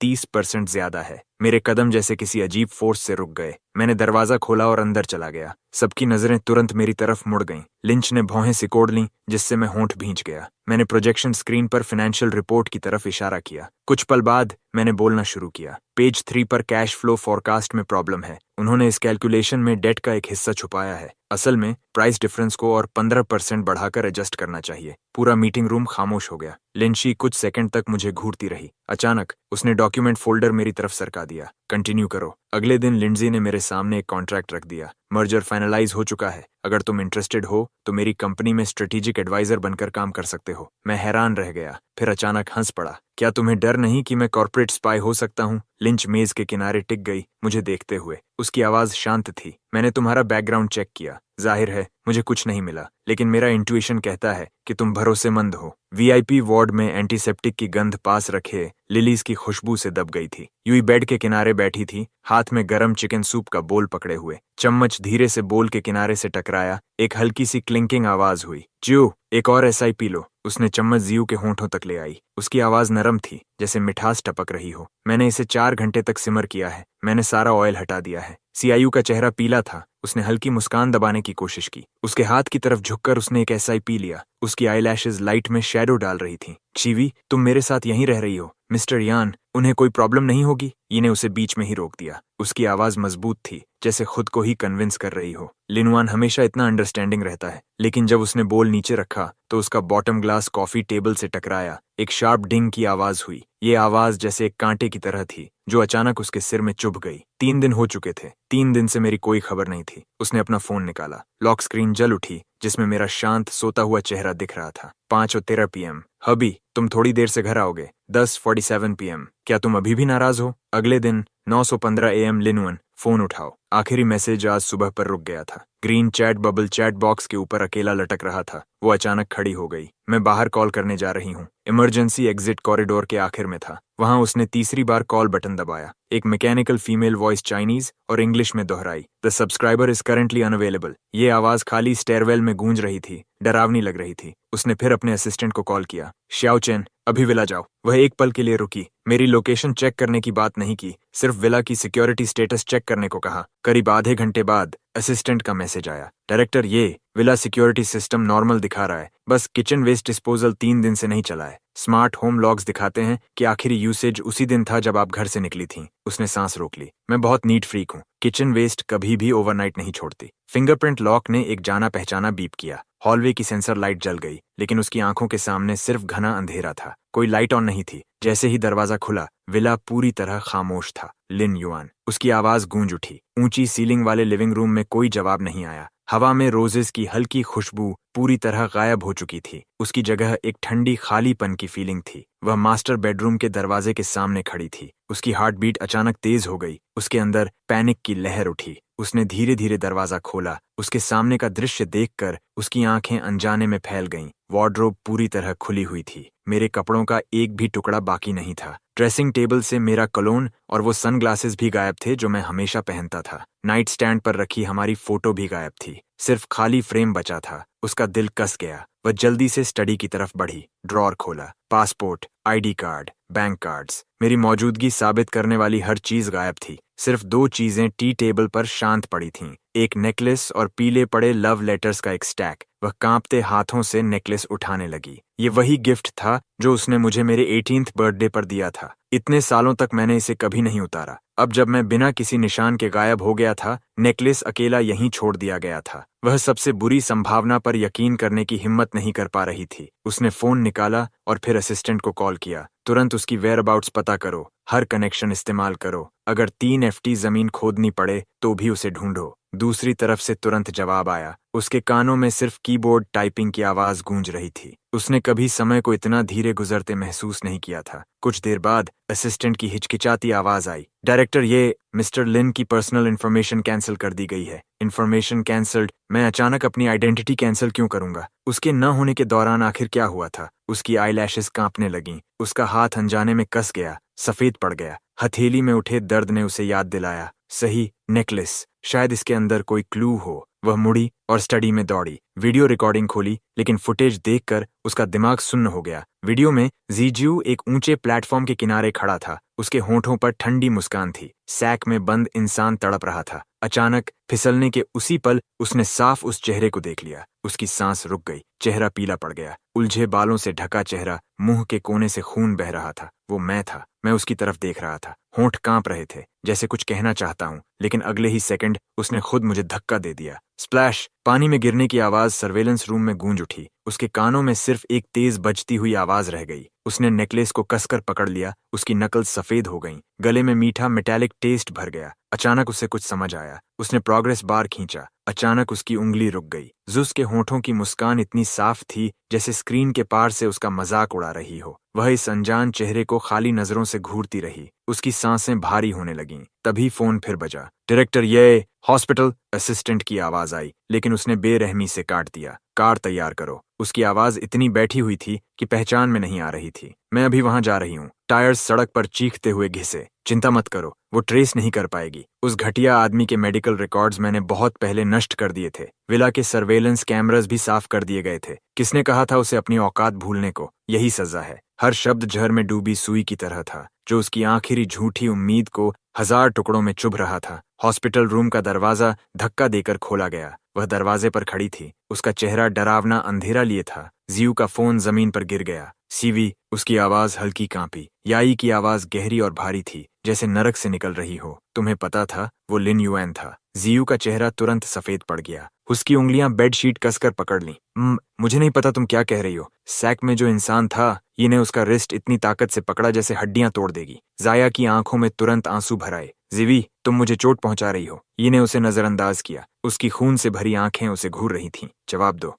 30% ज्यादा है। मेरे कदम जैसे किसी अजीब फोर्स से रुक गए। मैंने दरवाजा खोला और अंदर चला गया। सबकी नजरें तुरंत मेरी तरफ मुड़ गईं। लिंच ने भौहें सिकोड़ लीं, जिससे मैं होंठ भींच गया। मैंने प्रोजेक्शन स्क्रीन पर फाइनेंशियल रिपोर्ट की तरफ इशारा किया। कुछ पल बाद मैंने बोलना शुरू किया। पेज 3 पर कैश फ्लो फोरकास्ट में प्रॉब्लम है। उन्होंने इस कैलकुलेशन में डेट का एक हिस्सा छुपाया है। असल में प्राइस डिफरेंस को और 15% बढ़ाकर एडजस्ट करना चाहिए। पूरा मीटिंग रूम खामोश हो गया। लिंची कुछ सेकंड तक मुझे घूरती रही। अचानक उसने डॉक्यूमेंट फोल्डर मेरी तरफ सरका दिया। कंटिन्यू करो। अगले दिन लिंडजी ने मेरे सामने एक कॉन्ट्रैक्ट रख दिया। मर्जर फाइनलाइज हो चुका है। अगर तुम इंटरेस्टेड हो तो मेरी कंपनी में स्ट्रेटेजिक एडवाइजर बनकर काम कर सकते हो। मैं हैरान रह गया, फिर अचानक हंस पड़ा। क्या तुम्हें डर नहीं कि मैं कॉर्पोरेट स्पाई हो सकता हूँ? लिंच मेज के किनारे टिक गई, मुझे देखते हुए। उसकी आवाज शांत थी। मैंने तुम्हारा बैकग्राउंड चेक किया। जाहिर है मुझे कुछ नहीं मिला, लेकिन मेरा इंट्यूशन कहता है कि तुम भरोसेमंद हो। वीआईपी वार्ड में एंटीसेप्टिक की गंध पास रखे लिलीज की खुशबू से दब गई थी। यूई बेड के किनारे बैठी थी, हाथ में गरम चिकन सूप का बोल पकड़े हुए। चम्मच धीरे से बोल के किनारे से टकराया, एक हल्की सी क्लिंकिंग आवाज हुई। ज्यू, एक और एसआई पी लो। उसने चम्मच जियू के होंठों तक ले आई। उसकी आवाज नरम थी, जैसे मिठास टपक रही हो। मैंने इसे 4 घंटे तक सिमर किया है। मैंने सारा ऑयल हटा दिया है। सीआईयू का चेहरा पीला था। उसने हल्की मुस्कान दबाने की कोशिश की। उसके हाथ की तरफ झुककर उसने एक एसआई पी लिया। उसकी आईलैशेस लाइट में शैडो डाल रही थी। चीवी, तुम मेरे साथ यहीं रह रही हो। मिस्टर यान, उन्हें कोई प्रॉब्लम नहीं होगी? ने उसे बीच में ही रोक दिया। उसकी आवाज मजबूत थी, जैसे खुद को ही कन्विंस कर रही हो। लिनवान हमेशा इतना अंडरस्टैंडिंग रहता है, लेकिन जब उसने बोल नीचे रखा तो उसका बॉटम ग्लास कॉफी टेबल से टकराया। एक शार्प डिंग की आवाज हुई। ये आवाज जैसे एक कांटे की तरह थी, जो अचानक उसके सिर में चुभ गई। 3 दिन हो चुके थे। 3 दिन से मेरी कोई खबर नहीं थी। उसने अपना फोन निकाला। लॉक स्क्रीन जल उठी, जिसमें मेरा शांत सोता हुआ चेहरा दिख रहा था। 5:13 PM। हबी, तुम थोड़ी देर से घर आओगे। 10:47 PM। क्या तुम अभी भी नाराज हो? अगले दिन 9:15 AM। लिनवन, फोन उठाओ। आखिरी मैसेज आज सुबह पर रुक गया था। Green chat bubble chat box के ऊपर अकेला लटक रहा था। वो अचानक खड़ी हो गई। मैं बाहर कॉल करने जा रही हूँ। इमरजेंसी एग्जिट कॉरिडोर के आखिर में था। वहां उसने तीसरी बार कॉल बटन दबाया। एक मैकेनिकल फीमेल वॉइस चाइनीज और इंग्लिश में दोहराई, the subscriber is currently unavailable. ये आवाज खाली स्टेयरवेल में गूंज रही थी, डरावनी लग रही थी। उसने फिर अपने असिस्टेंट को कॉल किया। श्याओ चेन, अभी विला जाओ। वह एक पल के लिए रुकी। मेरी लोकेशन चेक करने की बात नहीं की, सिर्फ विला की सिक्योरिटी स्टेटस चेक करने को कहा। करीब आधे घंटे बाद असिस्टेंट का मैसेज आया। डायरेक्टर, ये विला सिक्योरिटी सिस्टम नॉर्मल दिखा रहा है, बस किचन वेस्ट डिस्पोजल 3 दिन से नहीं चला है। स्मार्ट होम लॉग्स दिखाते हैं कि आखिरी यूसेज उसी दिन था जब आप घर से निकली थीं। उसने सांस रोक ली। मैं बहुत नीट फ्रीक हूँ। किचन वेस्ट कभी भी ओवरनाइट नहीं छोड़ती। फिंगरप्रिंट लॉक ने एक जाना पहचाना बीप किया। हॉलवे की सेंसर लाइट जल गई, लेकिन उसकी आंखों के सामने सिर्फ घना अंधेरा था। कोई लाइट ऑन नहीं थी। जैसे ही दरवाजा खुला, विला पूरी तरह खामोश था। लिन युआन, उसकी आवाज गूंज उठी। ऊंची सीलिंग वाले लिविंग रूम में कोई जवाब नहीं आया। हवा में रोजेस की हल्की खुशबू पूरी तरह गायब हो चुकी थी। उसकी जगह एक ठंडी खालीपन की फीलिंग थी। वह मास्टर बेडरूम के दरवाजे के सामने खड़ी थी। उसकी हार्ट बीट अचानक तेज हो गई। उसके अंदर पैनिक की लहर उठी। उसने धीरे धीरे दरवाजा खोला। उसके सामने का दृश्य देखकर उसकी आंखें अनजाने में फैल गईं। वार्डरोब पूरी तरह खुली हुई थी। मेरे कपड़ों का एक भी टुकड़ा बाकी नहीं था। ड्रेसिंग टेबल से मेरा कलोन और वो सनग्लासेस भी गायब थे जो मैं हमेशा पहनता था। नाइट स्टैंड पर रखी हमारी फोटो भी गायब थी। सिर्फ खाली फ्रेम बचा था। उसका दिल कस गया। वह जल्दी से स्टडी की तरफ बढ़ी। ड्रॉर खोला। Passport, ID card, bank cards, मेरी मौजूदगी साबित करने वाली हर चीज गायब थी। सिर्फ 2 चीजें टी टेबल पर शांत पड़ी थीं, एक नेकलेस और पीले पड़े लव लेटर्स का एक स्टैक। वह कांपते हाथों से नेकलेस उठाने लगी। ये वही गिफ्ट था जो उसने मुझे मेरे 18th बर्थडे पर दिया था। इतने सालों तक मैंने इसे कभी नहीं उतारा। अब जब मैं बिना किसी निशान के गायब हो गया था, नेकलेस अकेला यहीं छोड़ दिया गया था। वह सबसे बुरी संभावना पर यकीन करने की हिम्मत नहीं कर पा रही थी। उसने फोन निकाला और फिर असिस्टेंट को कॉल किया। तुरंत उसकी वेयरअबाउट्स पता करो, हर कनेक्शन इस्तेमाल करो। अगर 3 FT जमीन खोदनी पड़े तो भी उसे ढूंढो। दूसरी तरफ से तुरंत जवाब आया। उसके कानों में सिर्फ कीबोर्ड टाइपिंग की आवाज गूंज रही थी। उसने कभी समय को इतना धीरे गुजरते महसूस नहीं किया था। कुछ देर बाद असिस्टेंट की हिचकिचाती आवाज आई। डायरेक्टर, ये मिस्टर लिन की पर्सनल इन्फॉर्मेशन कैंसिल कर दी गई है। Information cancelled? मैं अचानक अपनी आइडेंटिटी कैंसिल क्यों करूंगा? उसके न होने के दौरान आखिर क्या हुआ था? उसकी आईलैशेस कांपने लगीं। उसका हाथ अनजाने में कस गया, सफेद पड़ गया। हथेली में उठे दर्द ने उसे याद दिलाया, सही, नेकलेस, शायद इसके अंदर कोई क्लू हो। वह मुड़ी और स्टडी में दौड़ी। वीडियो रिकॉर्डिंग खोली, लेकिन फुटेज देखकर उसका दिमाग सुन्न हो गया। वीडियो में जीज्यू एक ऊंचे प्लेटफॉर्म के किनारे खड़ा था। उसके होंठों पर ठंडी मुस्कान थी। सैक में बंद इंसान तड़प रहा था। अचानक फिसलने के उसी पल उसने साफ उस चेहरे को देख लिया। उसकी सांस रुक गई। चेहरा पीला पड़ गया। उलझे बालों से ढका चेहरा, मुंह के कोने से खून बह रहा था। वो मैं था। मैं उसकी तरफ देख रहा था। होंठ कांप रहे थे, जैसे कुछ कहना चाहता हूं, लेकिन अगले ही सेकंड उसने खुद मुझे धक्का दे दिया। स्प्लैश! पानी में गिरने की आवाज सर्वेलेंस रूम में गूंज उठी। उसके कानों में सिर्फ एक तेज बजती हुई आवाज रह गई। उसने नेकलेस को कसकर पकड़ लिया। उसकी नकल सफेद हो गई। गले में मीठा मेटालिक टेस्ट भर गया। अचानक उसे कुछ समझ आया। उसने प्रोग्रेस बार खींचा। अचानक उसकी उंगली रुक गई। जुस के होठों की मुस्कान इतनी साफ थी जैसे स्क्रीन के पार से उसका मजाक उड़ा रही हो। वह इस अनजान चेहरे को खाली नजरों से घूरती रही। उसकी सांसें भारी होने लगीं। तभी फोन फिर बजा। डायरेक्टर, ये हॉस्पिटल असिस्टेंट की आवाज आई, लेकिन उसने बेरहमी से काट दिया। कार तैयार करो। उसकी आवाज इतनी बैठी हुई थी कि पहचान में नहीं आ रही थी। मैं अभी वहां जा रही हूँ। टायर्स सड़क पर चीखते हुए घिसे। चिंता मत करो, वो ट्रेस नहीं कर पाएगी। उस घटिया आदमी के मेडिकल रिकॉर्ड्स मैंने बहुत पहले नष्ट कर दिए थे। विला के सर्वेलेंस कैमरास भी साफ कर दिए गए थे। किसने कहा था उसे अपनी औकात भूलने को? यही सजा है। हर शब्द झर में डूबी सुई की तरह था, जो उसकी आखिरी झूठी उम्मीद को हजार टुकड़ों में चुभ रहा था। हॉस्पिटल रूम का दरवाजा धक्का देकर खोला गया। वह दरवाजे पर खड़ी थी। उसका चेहरा डरावना अंधेरा लिए था। जियू का फोन जमीन पर गिर गया। सीवी, उसकी आवाज हल्की कांपी। याई की आवाज गहरी और भारी थी, जैसे नरक से निकल रही हो। तुम्हें पता था वो लिन युएन था। जियू का चेहरा तुरंत सफेद पड़ गया। उसकी उंगलियां बेडशीट कसकर पकड़ लीं। मुझे नहीं पता तुम क्या कह रही हो। सैक में जो इंसान था, ये ने उसका रिस्ट इतनी ताकत से पकड़ा जैसे हड्डियां तोड़ देगी। जाया की आंखों में तुरंत आंसू भर आए। जिवी, तुम मुझे चोट पहुंचा रही हो। ये ने उसे नजरअंदाज किया। उसकी खून से भरी आंखें उसे घूर रही थीं। जवाब दो।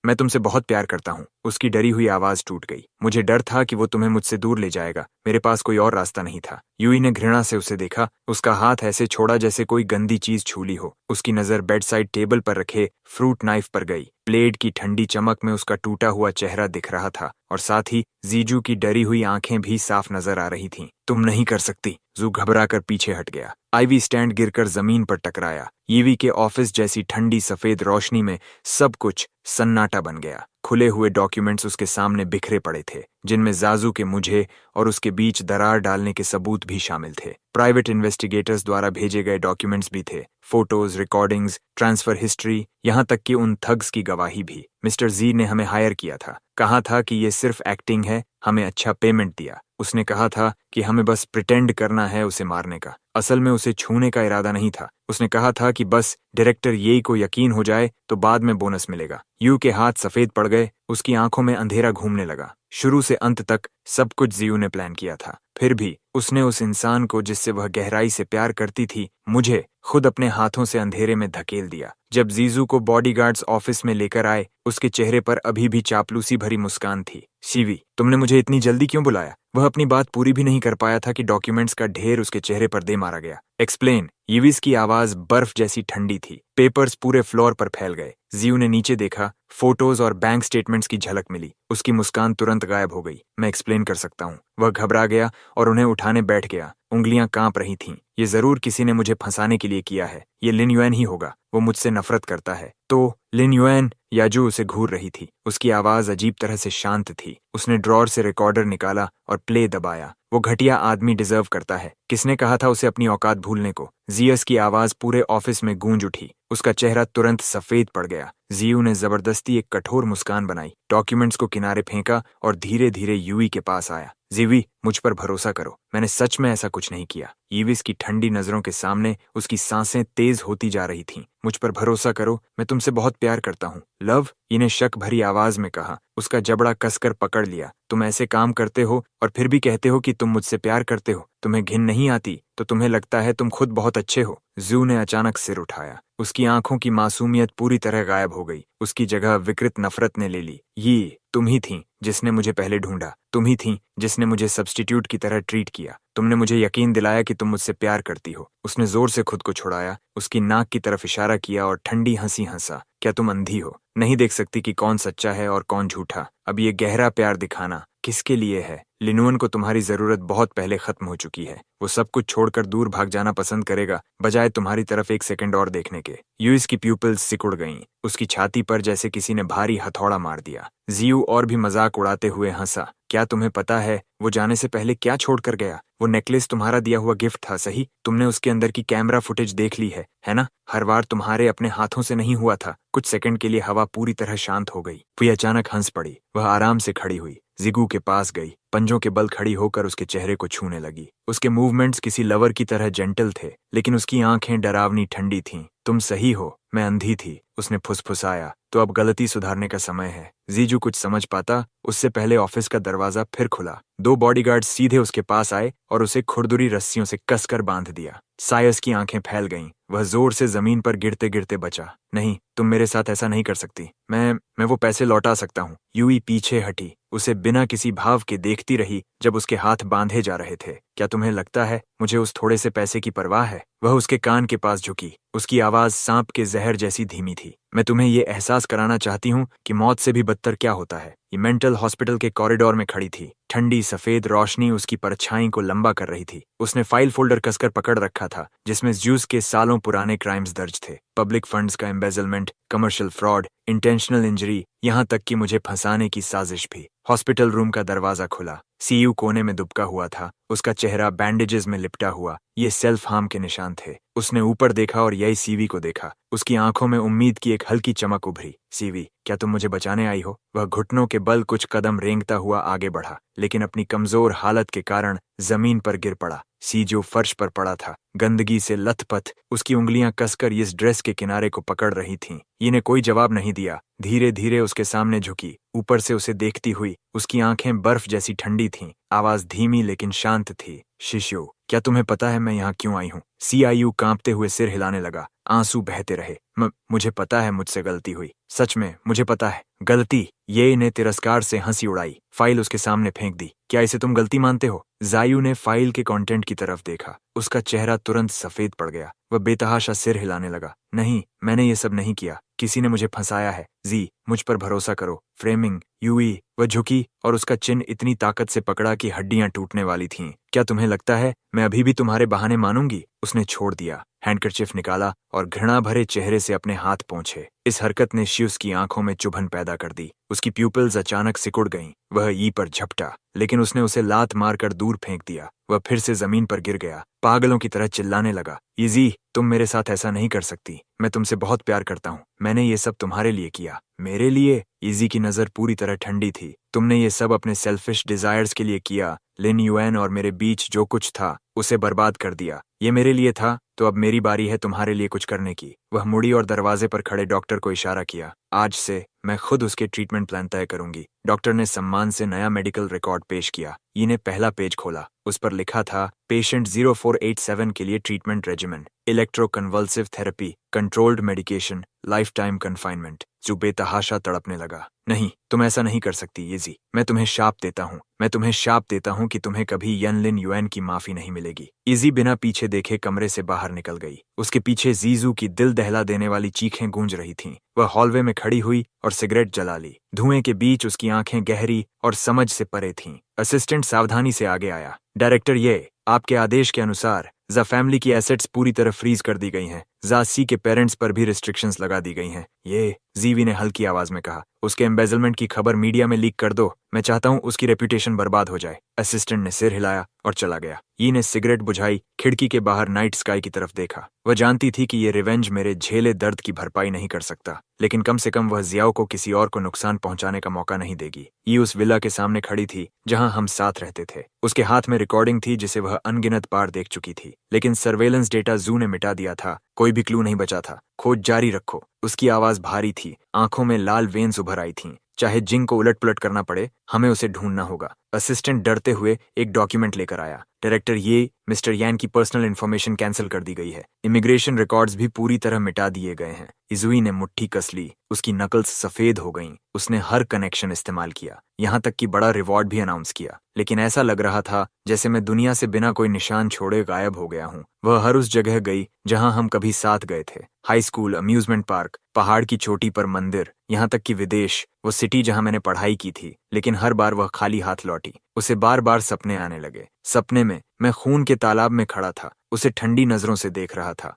मैं तुमसे बहुत प्यार करता हूँ। उसकी डरी हुई आवाज टूट गई। मुझे डर था कि वो तुम्हें मुझसे दूर ले जाएगा। मेरे पास कोई और रास्ता नहीं था। यूई ने घृणा से उसे देखा। उसका हाथ ऐसे छोड़ा जैसे कोई गंदी चीज छू ली हो। उसकी नजर बेड साइड टेबल पर रखे फ्रूट नाइफ पर गई। ब्लेड की ठंडी चमक में उसका टूटा हुआ चेहरा दिख रहा था, और साथ ही जीजू की डरी हुई आंखें भी साफ नजर आ रही थीं। तुम नहीं कर सकती। जू घबराकर पीछे हट गया। आईवी स्टैंड गिरकर जमीन पर टकराया। ईवी के ऑफिस जैसी ठंडी सफेद रोशनी में सब कुछ सन्नाटा बन गया। खुले हुए डॉक्यूमेंट्स उसके सामने बिखरे पड़े थे, जिनमें जाजू के मुझे और उसके बीच दरार डालने के सबूत भी शामिल थे। प्राइवेट इन्वेस्टिगेटर्स द्वारा भेजे गए डॉक्यूमेंट्स भी थे। फोटोज, रिकॉर्डिंग्स, ट्रांसफर हिस्ट्री, यहाँ तक कि उन थग्स की गवाही भी। मिस्टर जी ने हमें हायर किया था। कहा था कि ये सिर्फ एक्टिंग है। हमें अच्छा पेमेंट दिया। उसने कहा था कि हमें बस प्रिटेंड करना है उसे मारने का। असल में उसे छूने का इरादा नहीं था। उसने कहा था कि बस डायरेक्टर येई को यकीन हो जाए तो बाद में बोनस मिलेगा। यू के हाथ सफेद पड़ गए। उसकी आंखों में अंधेरा घूमने लगा। शुरू से अंत तक सब कुछ जियू ने प्लान किया था। फिर भी उसने उस इंसान को जिससे वह गहराई से प्यार करती थी, मुझे खुद अपने हाथों से अंधेरे में धकेल दिया। जब जीजू को बॉडीगार्ड्स ऑफिस में लेकर आए, उसके चेहरे पर अभी भी चापलूसी भरी मुस्कान थी। शिवी, तुमने मुझे इतनी जल्दी क्यों बुलाया? वह अपनी बात पूरी भी नहीं कर पाया था कि डॉक्यूमेंट्स का ढेर उसके चेहरे पर दे मारा गया। एक्सप्लेन। यीविस की आवाज बर्फ जैसी ठंडी थी। पेपर्स पूरे फ्लोर पर फैल गए। जियू ने नीचे देखा। फोटोज और बैंक स्टेटमेंट्स की झलक मिली। उसकी मुस्कान तुरंत गायब हो गई। मैं एक्सप्लेन कर सकता हूँ। वह घबरा गया और उन्हें उठाने बैठ गया। उंगलियां कांप रही थीं। ये जरूर किसी ने मुझे फंसाने के लिए किया है। ये लिन युएन ही होगा। वो मुझसे नफरत करता है। तो लिन युएन? याजू उसे घूर रही थी। उसकी आवाज अजीब तरह से शांत थी। उसने ड्रॉर से रिकॉर्डर निकाला और प्ले दबाया। वो घटिया आदमी डिजर्व करता है। किसने कहा था उसे अपनी औकात भूलने को? जियस की आवाज पूरे ऑफिस में गूंज उठी। उसका चेहरा तुरंत सफेद पड़ गया। जियू ने जबरदस्ती एक कठोर मुस्कान बनाई, डॉक्यूमेंट्स को किनारे फेंका और धीरे धीरे यूई के पास आया। जीवी, मुझ पर भरोसा करो। मैंने सच में ऐसा कुछ नहीं किया। ईविस की ठंडी नजरों के सामने उसकी सांसें तेज होती जा रही थीं। मुझ पर भरोसा करो। मैं तुमसे बहुत प्यार करता हूँ। लव? इन्हें शक भरी आवाज में कहा। उसका जबड़ा कसकर पकड़ लिया। तुम ऐसे काम करते हो और फिर भी कहते हो कि तुम मुझसे प्यार करते हो। तुम्हें घिन नहीं आती तो तुम्हें लगता है तुम खुद बहुत अच्छे हो। जू ने अचानक सिर उठाया। उसकी आंखों की मासूमियत पूरी तरह गायब हो गई। उसकी जगह विकृत नफरत ने ले ली। ये तुम ही थी जिसने मुझे पहले ढूंढा। तुम ही थी जिसने मुझे सब्स्टिट्यूट की तरह ट्रीट किया। तुमने मुझे यकीन दिलाया कि तुम मुझसे प्यार करती हो। उसने जोर से खुद को छुड़ाया, उसकी नाक की तरफ इशारा किया और ठंडी हंसी हंसा। क्या तुम अंधी हो? नहीं देख सकती कि कौन सच्चा है और कौन झूठा? अब ये गहरा प्यार दिखाना किसके लिए है? लिनुअन को तुम्हारी जरूरत बहुत पहले खत्म हो चुकी है। वो सब कुछ छोड़कर दूर भाग जाना पसंद करेगा, बजाय तुम्हारी तरफ एक सेकंड और देखने के। यूइस की प्यूपिल्स सिकुड़ गईं। उसकी छाती पर जैसे किसी ने भारी हथौड़ा मार दिया। जियू और भी मजाक उड़ाते हुए हंसा। क्या तुम्हें पता है वो जाने से पहले क्या छोड़कर गया? वो नेकलेस तुम्हारा दिया हुआ गिफ्ट था, सही? तुमने उसके अंदर की कैमरा फुटेज देख ली है ना? हर बार तुम्हारे अपने हाथों से नहीं हुआ था। कुछ सेकंड के लिए हवा पूरी तरह शांत हो गई। वो अचानक हंस पड़ी। वह आराम से खड़ी हुई, जिगू के पास गई, पंजों के बल खड़ी होकर उसके चेहरे को छूने लगी। उसके मूवमेंट्स किसी लवर की तरह जेंटल थे, लेकिन उसकी आंखें डरावनी ठंडी थीं। तुम सही हो, मैं अंधी थी। उसने फुसफुसाया। तो अब गलती सुधारने का समय है। जीजू कुछ समझ पाता उससे पहले ऑफिस का दरवाजा फिर खुला। 2 बॉडीगार्ड सीधे उसके पास आए और उसे खुरदुरी रस्सियों से कसकर बांध दिया। सायस की आंखें फैल गईं। वह जोर से जमीन पर गिरते गिरते बचा। नहीं, तुम मेरे साथ ऐसा नहीं कर सकती। मैं वो पैसे लौटा सकता हूँ। यूई पीछे हटी, उसे बिना किसी भाव के देखती रही जब उसके हाथ बांधे जा रहे थे। क्या तुम्हें लगता है मुझे उस थोड़े से पैसे की परवाह है? वह उसके कान के पास झुकी। उसकी आवाज सांप के जहर जैसी धीमी थी। मैं तुम्हें ये एहसास कराना चाहती हूँ कि मौत से भी बदतर क्या होता है। ये मेंटल हॉस्पिटल के कॉरिडोर में खड़ी थी। ठंडी सफेद रोशनी उसकी परछाई को लंबा कर रही थी। उसने फाइल फोल्डर कसकर पकड़ रखा था जिसमें ज्यूस के सालों पुराने क्राइम्स दर्ज थे। पब्लिक फंड्स का embezzlement, commercial fraud, intentional injury, यहाँ तक कि मुझे फंसाने की साजिश भी। हॉस्पिटल रूम का दरवाजा खुला। सीयू कोने में दुबका हुआ था, उसका चेहरा बैंडेजेस में लिपटा हुआ। ये सेल्फ हार्म के निशान थे। उसने ऊपर देखा और यही सीवी को देखा। उसकी आंखों में उम्मीद की एक हल्की चमक उभरी। सीवी, क्या तुम मुझे बचाने आई हो? वह घुटनों के बल कुछ कदम रेंगता हुआ आगे बढ़ा, लेकिन अपनी कमजोर हालत के कारण जमीन पर गिर पड़ा। सीजो फर्श पर पड़ा था, गंदगी से लथपथ। उसकी उंगलियां कसकर इस ड्रेस के किनारे को पकड़ रही थीं। इन्हें कोई जवाब नहीं दिया। धीरे धीरे उसके सामने झुकी, ऊपर से उसे देखती हुई। उसकी आंखें बर्फ जैसी ठंडी थीं। आवाज धीमी लेकिन शांत थी। शिशु, क्या तुम्हें पता है मैं यहाँ क्यों आई हूँ? सीआईयू कांपते हुए सिर हिलाने लगा। आंसू बहते रहे। मुझे पता है मुझसे गलती हुई। सच में मुझे पता है। गलती? ये ने तिरस्कार से हंसी उड़ाई। फाइल उसके सामने फेंक दी। क्या इसे तुम गलती मानते हो? जायू ने फाइल के कंटेंट की तरफ देखा। उसका चेहरा तुरंत सफेद पड़ गया। वह बेतहाशा सिर हिलाने लगा। नहीं, मैंने ये सब नहीं किया। किसी ने मुझे फंसाया है। जी, मुझ पर भरोसा करो। फ्रेमिंग, यूई। वह झुकी और उसका चिन्ह इतनी ताकत से पकड़ा कि हड्डियां टूटने वाली थीं। क्या तुम्हें लगता है मैं अभी भी तुम्हारे बहाने मानूंगी? उसने छोड़ दिया, हैंडकरचिफ निकाला और घृणा भरे चेहरे से अपने हाथ पोंछे। इस हरकत ने शिव की आंखों में चुभन पैदा कर दी। उसकी प्यूपिल्स अचानक सिकुड़ गईं। वह ई पर झपटा, लेकिन उसने उसे लात मारकर दूर फेंक दिया। वह फिर से जमीन पर गिर गया, पागलों की तरह चिल्लाने लगा। इजी, तुम मेरे साथ ऐसा नहीं कर सकती। मैं तुमसे बहुत प्यार करता हूँ। मैंने ये सब तुम्हारे लिए किया। मेरे लिए? इजी की नजर पूरी तरह ठंडी थी। तुमने ये सब अपने सेल्फिश डिजायर्स के लिए किया। लिन युएन और मेरे बीच जो कुछ था उसे बर्बाद कर दिया। ये मेरे लिए था, तो अब मेरी बारी है तुम्हारे लिए कुछ करने की। वह मुड़ी और दरवाजे पर खड़े डॉक्टर को इशारा किया। आज से मैं खुद उसके ट्रीटमेंट प्लान तय करूंगी। डॉक्टर ने सम्मान से नया मेडिकल रिकॉर्ड पेश किया। ने पहला पेज खोला। उस पर लिखा था, पेशेंट 0487 के लिए treatment regimen, electroconvulsive therapy, controlled medication, life time confinement. जो बेतहाशा तड़पने लगा। नहीं, तुम ऐसा नहीं कर सकती येजी। मैं तुम्हें शाप देता हूँ। मैं तुम्हें शाप देता हूँ कि तुम्हें कभी यन युएन की माफी नहीं मिलेगी। इजी बिना पीछे देखे कमरे से बाहर निकल गई। उसके पीछे जीजू की दिल दहला देने वाली चीखें गूंज रही थीं। वह हॉलवे में खड़ी हुई और सिगरेट जला ली। धुएं के बीच उसकी आंखें गहरी और समझ से परे थीं। असिस्टेंट सावधानी से आगे आया। डायरेक्टर, ये आपके आदेश के अनुसार जा फैमिली की एसेट्स पूरी तरह फ्रीज कर दी गई हैं। जासी के पेरेंट्स पर भी रिस्ट्रिक्शंस लगा दी गई हैं। ये, जीवी ने हल्की आवाज में कहा। उसके एम्बेजलमेंट की खबर मीडिया में लीक कर दो। मैं चाहता हूं उसकी रेपुटेशन बर्बाद हो जाए। असिस्टेंट ने सिर हिलाया और चला गया। ने सिगरेट बुझाई, खिड़की के बाहर नाइट स्काई की तरफ देखा। वह जानती थी कि ये रिवेंज मेरे झेले दर्द की भरपाई नहीं कर सकता, लेकिन कम से कम वह जियाओ को किसी और को नुकसान पहुंचाने का मौका नहीं देगी। ये उस विला के सामने खड़ी थी जहां हम साथ रहते थे। उसके हाथ में रिकॉर्डिंग थी जिसे वह अनगिनत बार देख चुकी थी, लेकिन सर्वेलेंस डेटा जू ने मिटा दिया था। कोई भी क्लू नहीं बचा था। खोज जारी रखो। उसकी आवाज भारी थी, आंखों में लाल वेन्स उभर आई थीं। चाहे जिंग को उलट पुलट करना पड़े, हमें उसे ढूंढना होगा। असिस्टेंट डरते हुए एक डॉक्यूमेंट लेकर आया। डायरेक्टर, ये मिस्टर यान की पर्सनल इन्फॉर्मेशन कैंसिल कर दी गई है। इमिग्रेशन रिकॉर्ड्स भी पूरी तरह मिटा दिए गए हैं। इजुई ने मुट्ठी कस ली। उसकी नकल्स सफेद हो गईं। उसने हर कनेक्शन इस्तेमाल किया, यहाँ तक कि बड़ा रिवॉर्ड भी अनाउंस किया, लेकिन ऐसा लग रहा था जैसे मैं दुनिया से बिना कोई निशान छोड़े गायब हो गया हूँ। वह हर उस जगह गई जहां हम कभी साथ गए थे। हाई स्कूल, अम्यूजमेंट पार्क, पहाड़ की चोटी पर मंदिर, यहाँ तक कि विदेश, वो सिटी जहां मैंने पढ़ाई की थी। लेकिन हर बार वह खाली हाथ लौटी। उसे बार बार सपने आने लगे। सपने में मैं खून के तालाब में खड़ा था, उसे ठंडी नजरों से देख रहा था।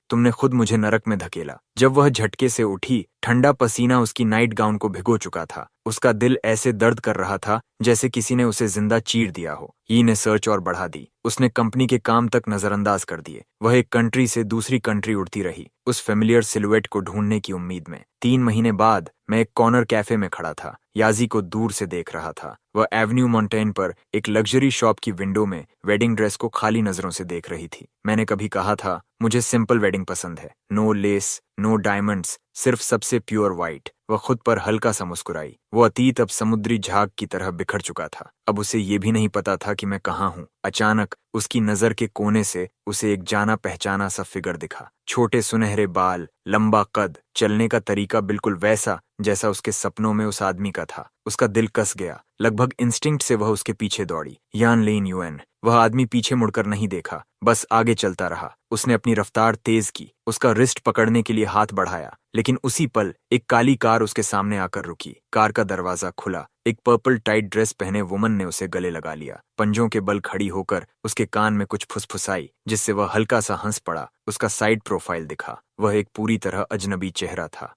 तुमने खुद मुझे नरक में धकेला। जब वह झटके से उठी, ठंडा पसीना उसकी नाइट गाउन को भिगो चुका था। उसका दिल ऐसे दर्द कर रहा था जैसे किसी ने उसे जिंदा चीर दिया हो। ने सर्च और बढ़ा दी। उसने कंपनी के काम तक नजरअंदाज कर दिए। वह एक कंट्री से दूसरी कंट्री उड़ती रही, उस फेमिलियर सिलुएट को ढूंढने की उम्मीद में। 3 महीने बाद मैं एक कॉर्नर कैफे में खड़ा था, याजी को दूर से देख रहा था। वह एवेन्यू मॉन्टेन पर एक लग्जरी शॉप की विंडो में वेडिंग ड्रेस को खाली नजरों से देख रही थी। मैंने कभी कहा था मुझे सिंपल वेडिंग पसंद है, नो लेस, नो डायमंड्स, सिर्फ सबसे प्योर वाइट। वह खुद पर हल्का सा मुस्कुराई। वो अतीत अब समुद्री झाग की तरह बिखर चुका था। अब उसे ये भी नहीं पता था कि मैं कहाँ हूँ। अचानक उसकी नजर के कोने से उसे एक जाना पहचाना सा फिगर दिखा। छोटे सुनहरे बाल, लंबा कद, चलने का तरीका बिल्कुल वैसा जैसा उसके सपनों में उस आदमी का था। उसका दिल कस गया। लगभग इंस्टिंक्ट से वह उसके पीछे दौड़ी। यान लेन यूएन। वह आदमी पीछे मुड़कर नहीं देखा, बस आगे चलता रहा। उसने अपनी रफ्तार तेज की, उसका रिस्ट पकड़ने के लिए हाथ बढ़ाया, लेकिन उसी पल एक काली कार उसके सामने आकर रुकी। कार का दरवाजा खुला। एक पर्पल टाइट ड्रेस पहने वुमन ने उसे गले लगा लिया। पंजों के बल खड़ी होकर उसके कान में कुछ फुसफुसाई, जिससे वह हल्का सा हंस पड़ा। उसका साइड प्रोफाइल दिखा। वह एक पूरी तरह अजनबी चेहरा था।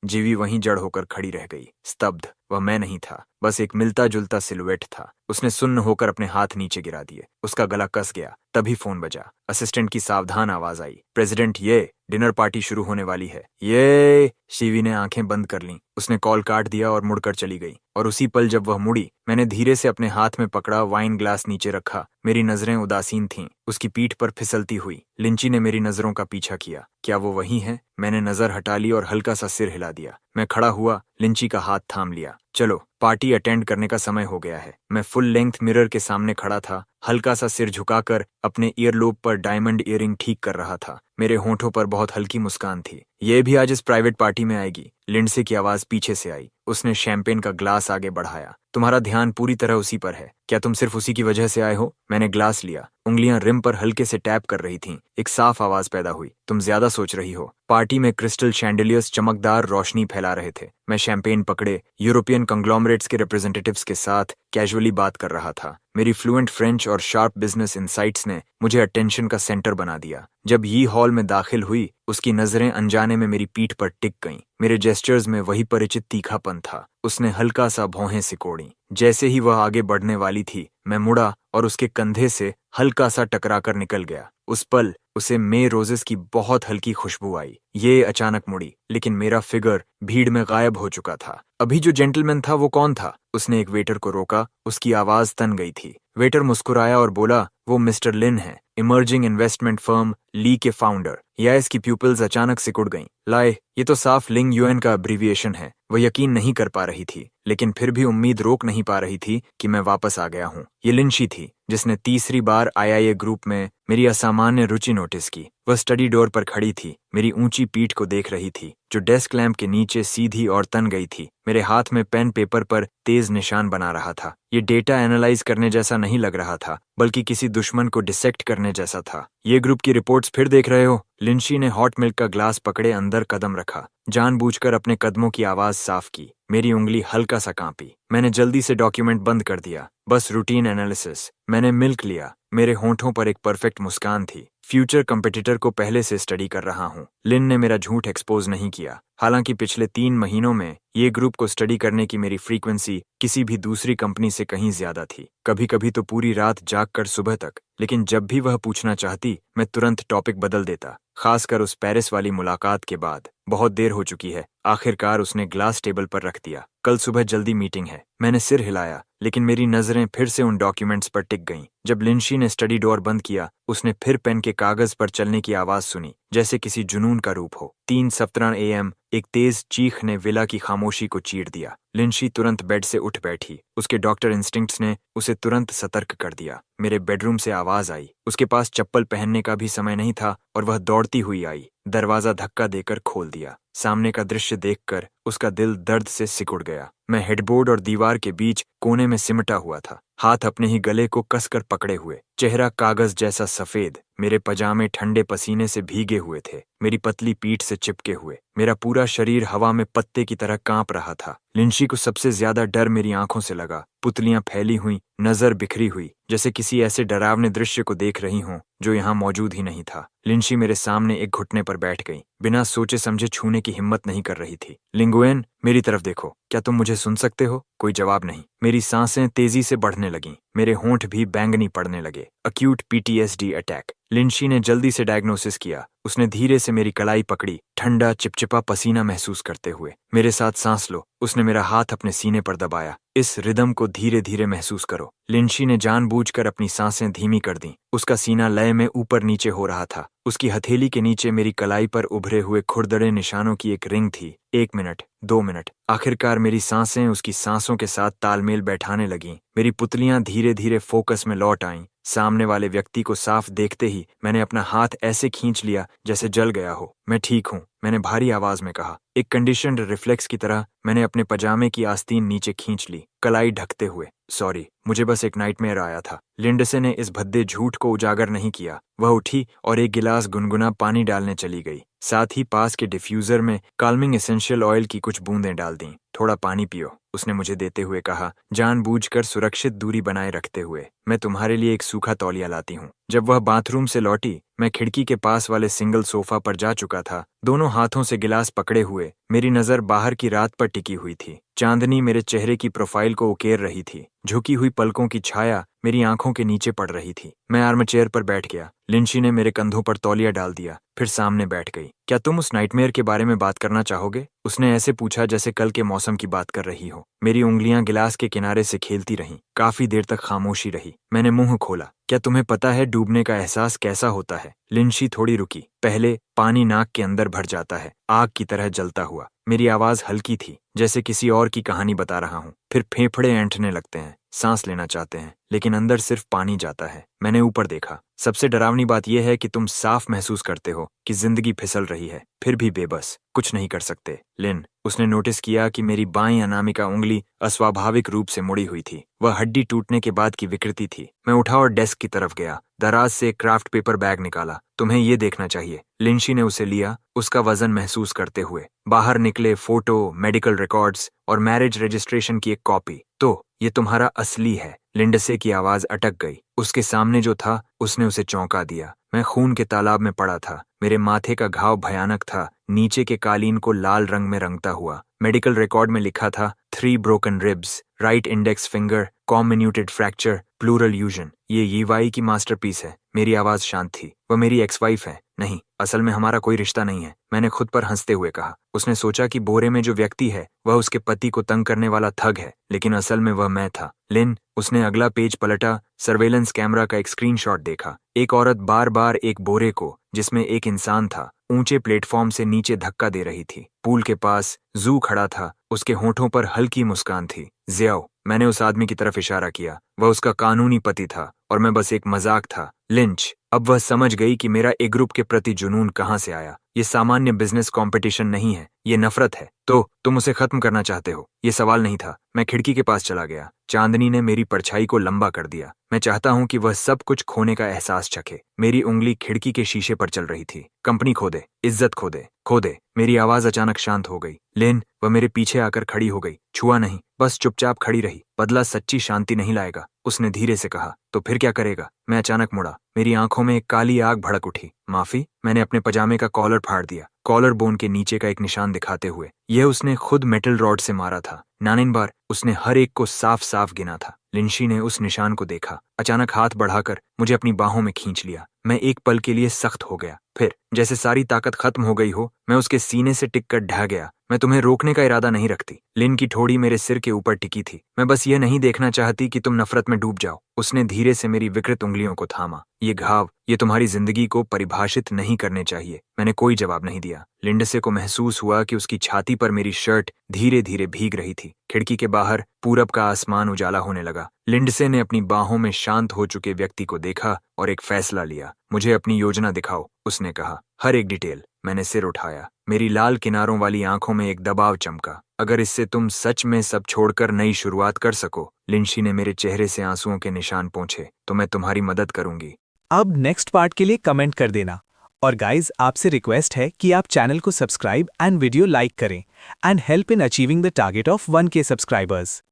जीवी वहीं जड़ होकर खड़ी रह गई, स्तब्ध। वह मैं नहीं था, बस एक मिलता जुलता सिलुएट था। उसने सुन्न होकर अपने हाथ नीचे गिरा दिए। उसका गला कस गया। तभी फोन बजा। असिस्टेंट की सावधान आवाज आई, प्रेसिडेंट, ये डिनर पार्टी शुरू होने वाली है। ये शिवी ने आंखें बंद कर लीं। उसने कॉल काट दिया और मुड़कर चली गई। और उसी पल जब वह मुड़ी, मैंने धीरे से अपने हाथ में पकड़ा वाइन ग्लास नीचे रखा। मेरी नजरें उदासीन थीं, उसकी पीठ पर फिसलती हुई। लिंची ने मेरी नजरों का पीछा किया। क्या वो वही है? मैंने नजर हटा ली और हल्का सा सिर हिला दिया। मैं खड़ा हुआ, लिंची का हाथ थाम लिया। चलो, पार्टी अटेंड करने का समय हो गया है। मैं फुल लेंथ मिरर के सामने खड़ा था, हल्का सा सिर झुकाकर अपने ईयरलोब पर डायमंड इयरिंग ठीक कर रहा था। मेरे होंठों पर बहुत हल्की मुस्कान थी। ये भी आज इस प्राइवेट पार्टी में आएगी। लिंडसे की आवाज पीछे से आई। उसने शैंपेन का ग्लास आगे बढ़ाया। तुम्हारा ध्यान पूरी तरह उसी पर है। क्या तुम सिर्फ उसी की वजह से आए हो? मैंने ग्लास लिया। उंगलियां रिम पर हल्के से टैप कर रही थीं। एक साफ आवाज पैदा हुई, तुम ज्यादा सोच रही हो। पार्टी में क्रिस्टल शैंडिलियर्स चमकदार रोशनी फैला रहे थे। मैं शैंपेन पकड़े यूरोपियन कंग्लोमरेट्स के रिप्रेजेंटेटिव्स के साथ कैजुअली बात कर रहा था। मेरी फ्लुएंट फ्रेंच और शार्प बिजनेस इनसाइट्स ने मुझे अटेंशन का सेंटर बना दिया। जब ये हॉल में दाखिल हुई, उसकी नजरें अनजाने में मेरी पीठ पर टिक गईं। मेरे जेस्चर्स में वही परिचित तीखापन था। उसने हल्का सा भौहें सिकोड़ी। जैसे ही वह आगे बढ़ने वाली थी, मैं मुड़ा और उसके कंधे से हल्का सा टकराकर निकल गया। उस पल उसे मे रोजेस की बहुत हल्की खुशबू आई। ये अचानक मुड़ी, लेकिन मेरा फिगर भीड़ में गायब हो चुका था। अभी जो जेंटलमैन था वो कौन था? उसने एक वेटर को रोका। उसकी आवाज तन गई थी। वेटर मुस्कुराया और बोला, वो मिस्टर लिन है, इमर्जिंग इन्वेस्टमेंट फर्म ली के फाउंडर। या इसकी प्यूपिल्स अचानक सिकुड़ गईं। लाए, ये तो साफ लिंग यूएन का अब्रीविएशन है। वह यकीन नहीं कर पा रही थी, लेकिन फिर भी उम्मीद रोक नहीं पा रही थी कि मैं वापस आ गया हूँ। ये लिंशी थी, जिसने तीसरी बार आईआईए ग्रुप में मेरी असामान्य रुचि नोटिस की। वह स्टडी डोर पर खड़ी थी, मेरी ऊंची पीठ को देख रही थी, जो डेस्क लैंप के नीचे सीधी और तन गई थी। मेरे हाथ में पेन पेपर पर तेज निशान बना रहा था। ये डेटा एनालाइज करने जैसा नहीं लग रहा था, बल्कि किसी दुश्मन को डिसेक्ट करने जैसा था। ये ग्रुप की रिपोर्ट्स फिर देख रहे हो? लिंशी ने हॉट मिल्क का ग्लास पकड़े अंदर कदम रखा। जानबूझकर अपने कदमों की आवाज साफ की। मेरी उंगली हल्का सा कांपी। मैंने जल्दी से डॉक्यूमेंट बंद कर दिया। बस रूटीन एनालिसिस। मैंने मिल्क लिया। मेरे होंठों पर एक परफेक्ट मुस्कान थी। फ्यूचर कंपटीटर को पहले से स्टडी कर रहा हूँ। लिन ने मेरा झूठ एक्सपोज नहीं किया। हालांकि पिछले 3 महीनों में ये ग्रुप को स्टडी करने की मेरी फ्रीक्वेंसी किसी भी दूसरी कंपनी से कहीं ज्यादा थी। कभी कभी तो पूरी रात जागकर सुबह तक। लेकिन जब भी वह पूछना चाहती, मैं तुरंत टॉपिक बदल देता, खासकर उस पेरिस वाली मुलाकात के बाद। बहुत देर हो चुकी है। आखिरकार उसने ग्लास टेबल पर रख दिया। कल सुबह जल्दी मीटिंग है। मैंने सिर हिलाया, लेकिन मेरी नजरें फिर से उन डॉक्यूमेंट्स पर टिक गईं। जब लिंशी ने स्टडी डोर बंद किया, उसने फिर पेन के कागज पर चलने की आवाज सुनी, जैसे किसी जुनून का रूप हो। 3:17 AM एक तेज चीख ने विला की खामोशी को चीर दिया। लिंशी तुरंत बेड से उठ बैठी। उसके डॉक्टर इंस्टिंक्ट्स ने उसे तुरंत सतर्क कर दिया। मेरे बेडरूम से आवाज आई। उसके पास चप्पल पहनने का भी समय नहीं था और वह दौड़ती हुई आई। दरवाजा धक्का देकर खोल दिया। सामने का दृश्य देखकर उसका दिल दर्द से सिकुड़ गया। मैं हेडबोर्ड और दीवार के बीच कोने में सिमटा हुआ था, हाथ अपने ही गले को कसकर पकड़े हुए, चेहरा कागज जैसा सफेद। मेरे पजामे ठंडे पसीने से भीगे हुए थे, मेरी पतली पीठ से चिपके हुए। मेरा पूरा शरीर हवा में पत्ते की तरह कांप रहा था। लिंशी को सबसे ज्यादा डर मेरी आंखों से लगा। पुतलियां फैली हुई, नजर बिखरी हुई, जैसे किसी ऐसे डरावने दृश्य को देख रही हों जो यहाँ मौजूद ही नहीं था। लिंशी मेरे सामने एक घुटने पर बैठ गई, बिना सोचे समझे छूने की हिम्मत नहीं कर रही थी। लिंगुएन, मेरी तरफ देखो, क्या तुम मुझे सुन सकते हो? कोई जवाब नहीं। मेरी सांसें तेजी से बढ़ने लगीं, मेरे होंठ भी बैंगनी पड़ने लगे। Acute PTSD attack. लिंशी ने जल्दी से डायग्नोसिस किया। उसने धीरे से मेरी कलाई पकड़ी, ठंडा चिपचिपा पसीना महसूस करते हुए। मेरे साथ सांस लो, उसने मेरा हाथ अपने सीने पर दबाया। इस रिदम को धीरे धीरे महसूस करो। लिंशी ने जानबूझकर अपनी सांसें धीमी कर दी। उसका सीना लय में ऊपर नीचे हो रहा था। उसकी हथेली के नीचे मेरी कलाई पर उभरे हुए खुरदरे निशानों की एक रिंग थी। 1 मिनट, 2 मिनट, आखिरकार मेरी सांसें उसकी सांसों के साथ तालमेल बैठाने लगीं। मेरी पुतलियां धीरे धीरे फोकस में लौट आईं। सामने वाले व्यक्ति को साफ देखते ही मैंने अपना हाथ ऐसे खींच लिया जैसे जल गया हो। मैं ठीक हूँ, मैंने भारी आवाज में कहा। एक कंडीशन्ड रिफ्लेक्स की तरह मैंने अपने पजामे की आस्तीन नीचे खींच ली, कलाई ढकते हुए। सॉरी, मुझे बस एक नाइटमेयर आया था। लिंडसे ने इस भद्दे झूठ को उजागर नहीं किया। वह उठी और एक गिलास गुनगुना पानी डालने चली गई। साथ ही पास के डिफ्यूजर में काल्मिंग एसेंशियल ऑयल की कुछ बूंदें डाल दीं। थोड़ा पानी पियो, उसने मुझे देते हुए कहा, जानबूझकर सुरक्षित दूरी बनाए रखते हुए। मैं तुम्हारे लिए एक सूखा तौलिया लाती हूँ। जब वह बाथरूम से लौटी, मैं खिड़की के पास वाले सिंगल सोफा पर जा चुका था, दोनों हाथों से गिलास पकड़े हुए। मेरी नजर बाहर की रात पर टिकी हुई थी। चांदनी मेरे चेहरे की प्रोफाइल को उकेर रही थी। झुकी हुई पलकों की छाया मेरी आंखों के नीचे पड़ रही थी। मैं आर्मचेयर पर बैठ गया। लिंशी ने मेरे कंधों पर तौलिया डाल दिया, फिर सामने बैठ गई। क्या तुम उस नाइटमेयर के बारे में बात करना चाहोगे? उसने ऐसे पूछा जैसे कल के मौसम की बात कर रही हो। मेरी उंगलियां गिलास के किनारे से खेलती रहीं। काफी देर तक खामोशी रही। मैंने मुंह खोला। क्या तुम्हें पता है डूबने का एहसास कैसा होता है? लिंशी थोड़ी रुकी। पहले पानी नाक के अंदर भर जाता है, आग की तरह जलता हुआ। मेरी आवाज हल्की थी, जैसे किसी और की कहानी बता रहा हूँ। फिर फेफड़े ऐंठने लगते हैं, सांस लेना चाहते हैं, लेकिन अंदर सिर्फ पानी जाता है। मैंने ऊपर देखा। सबसे डरावनी बात यह है कि तुम साफ महसूस करते हो कि जिंदगी फिसल रही है, फिर भी बेबस, कुछ नहीं कर सकते। लिन, उसने नोटिस किया कि मेरी बाईं अनामिका उंगली अस्वाभाविक रूप से मुड़ी हुई थी। वह हड्डी टूटने के बाद की विकृति थी। मैं उठा और डेस्क की तरफ गया। दराज से एक क्राफ्ट पेपर बैग निकाला। तुम्हें ये देखना चाहिए। लिंशी ने उसे लिया, उसका वजन महसूस करते हुए। बाहर निकले फोटो, मेडिकल रिकॉर्ड्स और मैरिज रजिस्ट्रेशन की एक कॉपी। तो ये तुम्हारा असली है। लिंडसे की आवाज अटक गई। उसके सामने जो था उसने उसे चौंका दिया। मैं खून के तालाब में पड़ा था। मेरे माथे का घाव भयानक था, नीचे के कालीन को लाल रंग में रंगता हुआ। मेडिकल रिकॉर्ड में लिखा था 3 broken ribs, right index finger, comminuted fracture, pleural effusion. ये यीवाई की मास्टरपीस है। मेरी आवाज शांत थी। वह मेरी एक्स वाइफ है? नहीं, असल में हमारा कोई रिश्ता नहीं है, मैंने खुद पर हंसते हुए कहा। उसने सोचा कि बोरे में जो व्यक्ति है वह उसके पति को तंग करने वाला ठग है, लेकिन असल में वह मैं था। लिन, उसने अगला पेज पलटा, सर्वेलेंस कैमरा का एक स्क्रीनशॉट देखा। एक औरत बार बार एक बोरे को, जिसमें एक इंसान था, ऊंचे प्लेटफॉर्म से नीचे धक्का दे रही थी। पूल के पास जू खड़ा था, उसके होठों पर हल्की मुस्कान थी। ज़ियाओ, मैंने उस आदमी की तरफ इशारा किया। वह उसका कानूनी पति था और मैं बस एक मजाक था। लिंच, अब वह समझ गई कि मेरा एक ग्रुप के प्रति जुनून कहाँ से आया। ये सामान्य बिजनेस कंपटीशन नहीं है, ये नफरत है। तो तुम उसे खत्म करना चाहते हो? ये सवाल नहीं था। मैं खिड़की के पास चला गया। चांदनी ने मेरी परछाई को लंबा कर दिया। मैं चाहता हूं कि वह सब कुछ खोने का एहसास चखे। मेरी उंगली खिड़की के शीशे पर चल रही थी। कंपनी खो दे, इज्जत खो दे, खो दे। मेरी आवाज अचानक शांत हो गई। लेन, वह मेरे पीछे आकर खड़ी हो गई। छुआ नहीं, बस चुपचाप खड़ी रही। बदला सच्ची शांति नहीं लाएगा, उसने धीरे से कहा। तो फिर क्या करेगा? मैं अचानक मुड़ा। मेरी आंखों में एक काली आग भड़क उठी। माफी? मैंने अपने पजामे का कॉलर फाड़ दिया, कॉलर बोन के नीचे का एक निशान दिखाते हुए। यह उसने खुद मेटल रॉड से मारा था। 9 बार उसने हर एक को साफ साफ गिना था। लिंशी ने उस निशान को देखा, अचानक हाथ बढ़ाकर मुझे अपनी बाहों में खींच लिया। मैं एक पल के लिए सख्त हो गया, फिर जैसे सारी ताकत खत्म हो गई हो, मैं उसके सीने से टिककर ढह गया। मैं तुम्हें रोकने का इरादा नहीं रखती। लिन की ठोड़ी मेरे सिर के ऊपर टिकी थी। मैं बस यह नहीं देखना चाहती कि तुम नफरत में डूब जाओ। उसने धीरे से मेरी विकृत उंगलियों को थामा। ये घाव, ये तुम्हारी जिंदगी को परिभाषित नहीं करने चाहिए। मैंने कोई जवाब नहीं दिया। लिंडसे को महसूस हुआ कि उसकी छाती पर मेरी शर्ट धीरे धीरे भीग रही थी। खिड़की के बाहर पूरब का आसमान उजाला होने लगा। लिंडसे ने अपनी बाहों में शांत हो चुके व्यक्ति को देखा और एक फैसला लिया। मुझे अपनी योजना दिखाओ, उसने कहा। हर एक डिटेल। मैंने सिर उठाया। मेरी लाल किनारों वाली आंखों में एक दबाव चमका। अगर इससे तुम सच में सब छोड़कर नई शुरुआत कर सको, लिंशी ने मेरे चेहरे से आंसुओं के निशान पोंछे, तो मैं तुम्हारी मदद करूंगी। अब नेक्स्ट पार्ट के लिए कमेंट कर देना। और गाइज, आपसे रिक्वेस्ट है कि आप चैनल को सब्सक्राइब एंड वीडियो लाइक करें and help in achieving the target of 1K subscribers.